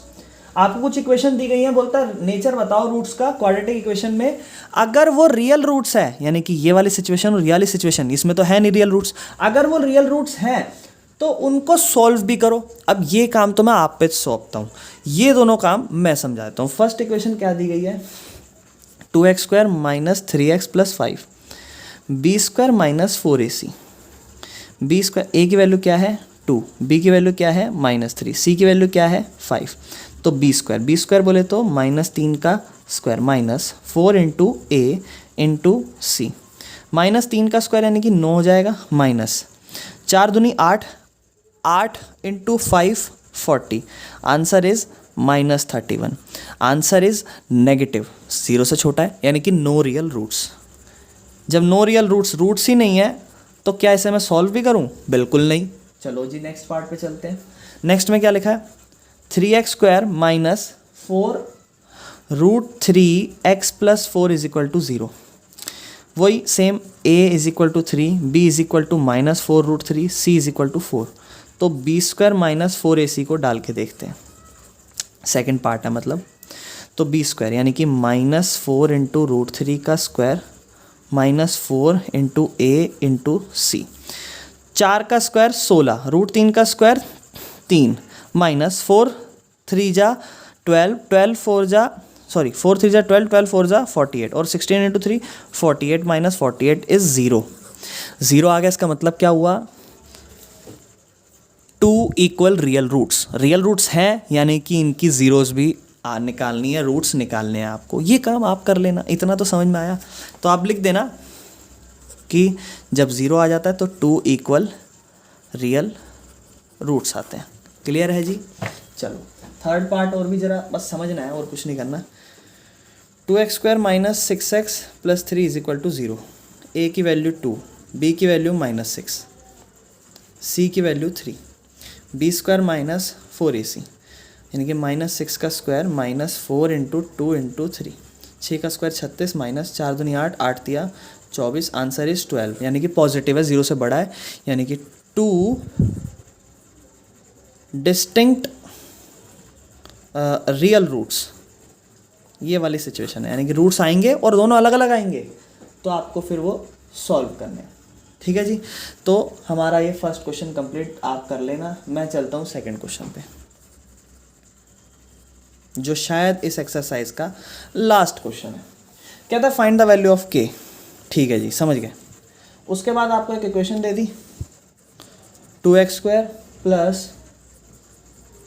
आपको कुछ इक्वेशन दी गई है बोलता है नेचर बताओ रूट्स का क्वाड्रेटिक इक्वेशन में अगर वो रियल रूट्स है यानी कि ये वाली सिचुएशन और ये वाली सिचुएशन इसमें तो है नहीं रियल रूट्स। अगर वो रियल रूट्स हैं तो उनको सॉल्व भी करो। अब ये काम तो मैं आप पे सौंपता हूँ ये दोनों काम मैं समझाता हूँ। फर्स्ट इक्वेशन क्या दी गई है 2x² - 3x + 5 b² - 4ac b² a की वैल्यू क्या है 2 b की वैल्यू क्या है -3 c की वैल्यू क्या है 5। तो b² बोले तो -3 का square -4 into a into c -3 का स्क्वायर यानी कि 9 हो जाएगा -4 दूनी 8 8 into 5 40 answer is -31। Answer is negative 0 से छोटा है यानी कि नो रियल रूट्स। जब नो रियल रूट्स ही नहीं है तो क्या इसे मैं सॉल्व भी करूं बिल्कुल नहीं। चलो जी नेक्स्ट पार्ट पे चलते हैं। नेक्स्ट में क्या लिखा है 3x² - 4 √3x + 4 = 0। वही सेम a = 3 b = -4 √3 c = 4। तो b² - 4ac को डाल के देखते हैं सेकंड पार्ट है मतलब। तो b² यानी कि -4 इंटू √3 का square -4 into a into c 4 का स्क्वायर 16 √3 का स्क्वायर 3 -4 3 जा 12 12 4 जा 4 3 जा 12 12 4 जा 48 और 16 इंटू 3 48 - 48 इज 0 0 आ गया। इसका मतलब क्या हुआ 2 इक्वल रियल रूट्स हैं यानी कि इनकी जीरोस भी निकालनी है रूट्स निकालने हैं आपको। ये काम आप कर लेना इतना तो समझ में आया। तो आप लिख देना कि जब 0 आ जाता है तो 2 इक्वल रियल रूट्स आते हैं। क्लियर है जी। चलो थर्ड पार्ट और भी ज़रा बस समझना है और कुछ नहीं करना। 2x² - 6x + 3 = 0 a की वैल्यू 2 बी की वैल्यू -6, सी की वैल्यू 3, बी स्क्वायर -4ac यानी कि -6 का स्क्वायर -4 × 2 × 3, 6 का स्क्वायर 36 -4 दूनी 8, 8 दिया 24, आंसर इज 12 यानी कि पॉजिटिव है, 0 से बड़ा है, यानी कि 2 डिस्टिंक्ट रियल रूट्स, ये वाली सिचुएशन है, यानी कि रूट्स आएंगे और दोनों अलग अलग आएंगे, तो आपको फिर वो सॉल्व करने हैं। ठीक है जी, तो हमारा ये फर्स्ट क्वेश्चन कंप्लीट आप कर लेना। मैं चलता हूँ सेकंड क्वेश्चन पे, जो शायद इस एक्सरसाइज का लास्ट क्वेश्चन है। कहता है फाइंड द वैल्यू ऑफ के। ठीक है जी, समझ गए। उसके बाद आपको एक इक्वेशन दे दी 2x² प्लस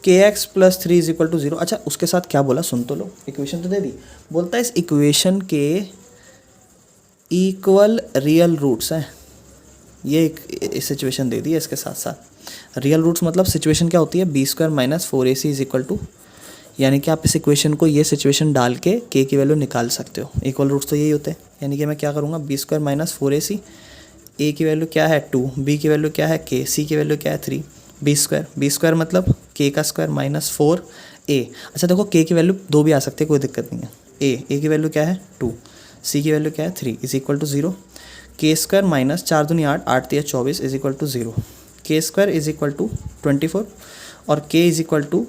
kx प्लस 3 = 0। अच्छा, उसके साथ क्या बोला सुन तो लो, इक्वेशन तो दे दी। बोलता है इस इक्वेशन के इक्वल रियल रूट्स हैं। ये एक सिचुएशन दे दी है, इसके साथ साथ रियल रूट्स मतलब सिचुएशन क्या होती है, b² - 4ac = यानी कि आप इस इक्वेशन को ये सिचुएशन डाल के k की वैल्यू निकाल सकते हो। इक्वल रूट्स तो यही होते हैं, यानी कि मैं क्या करूँगा, b² - 4ac, a की वैल्यू क्या है 2, b की वैल्यू क्या है k, c की वैल्यू क्या है 3, b² मतलब k का स्क्वायर -4a। अच्छा देखो, k की वैल्यू 2 भी आ सकती है, कोई दिक्कत नहीं है। a की वैल्यू क्या है 2, c की वैल्यू क्या है 3 = 0, k² -4 दूनी 8, 8 दिया 24 = 0, k² = 24 और k =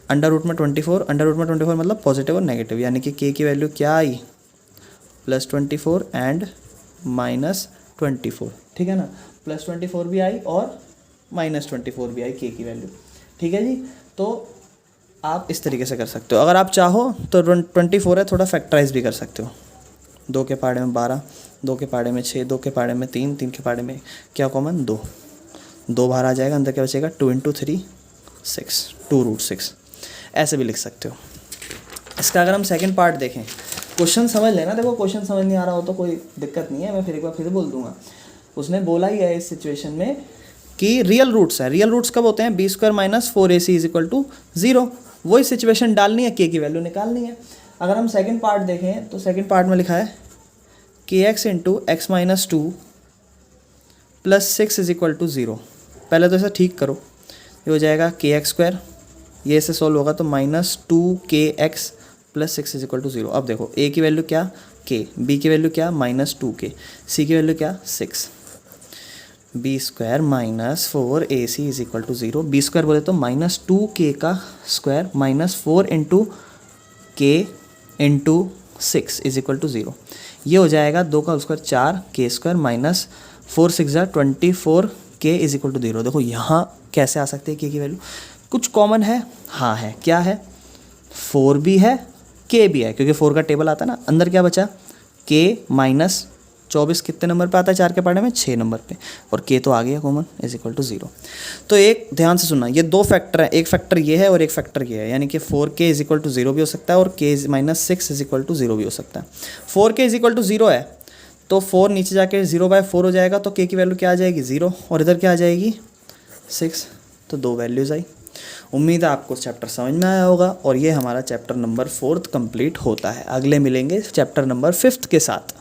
अंडर रूट में 24 मतलब पॉजिटिव और नेगेटिव, यानी कि k की वैल्यू क्या आई +24 एंड -24। ठीक है ना, +24 भी आई और -24 भी आई k की वैल्यू। ठीक है जी, तो आप इस तरीके से कर सकते हो। अगर आप चाहो तो 24 है, थोड़ा फैक्टराइज भी कर सकते हो। 2 के पहाड़े में 12, 2 के पहाड़े में 6, 2 के पहाड़े में 3, 3 के पहाड़े में क्या कॉमन 2, 2 बाहर आ जाएगा, अंदर क्या बचेगा 2 × 3 6, 2√6, ऐसे भी लिख सकते हो। इसका अगर हम सेकंड पार्ट देखें, क्वेश्चन समझ लेना। देखो क्वेश्चन समझ नहीं आ रहा हो तो कोई दिक्कत नहीं है, मैं फिर एक बार फिर बोल दूंगा। उसने बोला ही है इस सिचुएशन में कि रियल रूट्स है। रियल रूट्स कब होते हैं, b² - 4ac = 0। वही सिचुएशन डालनी है, k की वैल्यू निकालनी है। अगर हम सेकंड पार्ट देखें तो सेकंड पार्ट में लिखा है kx × x - 2 + 6 = 0। पहले तो ऐसा ठीक करो, ये हो जाएगा kx², ये से सॉल्व होगा तो -2kx + 6 = 0। अब देखो a की वैल्यू क्या k, b की वैल्यू क्या -2k, c की वैल्यू क्या 6, b² - 4ac = 0। b² बोले तो -2k का स्क्वायर -4 × k × 6 = 0। ये हो जाएगा 2 का स्क्वायर 4, k² -4 6 24k = 0। देखो यहाँ कैसे आ सकते हैं k की वैल्यू, कुछ कॉमन है, हाँ है, क्या है 4 भी है k भी है, क्योंकि 4 का टेबल आता है ना। अंदर क्या बचा k -24 कितने नंबर पे आता है, 4 के पहाड़े में 6 नंबर पे, और k तो आ गया कॉमन = 0। तो एक ध्यान से सुनना, ये 2 फैक्टर है, एक फैक्टर ये है और एक फैक्टर ये है, यानी कि 4k = 0 भी हो सकता है और k -6 = 0 भी हो सकता है। 4k = 0 है तो 4 नीचे जाके 0/4 हो जाएगा, तो k की वैल्यू क्या आ जाएगी 0, और इधर क्या आ जाएगी 6, तो 2 वैल्यूज़ आई। उम्मीद है आपको चैप्टर समझ में आया होगा, और ये हमारा चैप्टर नंबर 4 कंप्लीट होता है। अगले मिलेंगे चैप्टर नंबर 5 के साथ।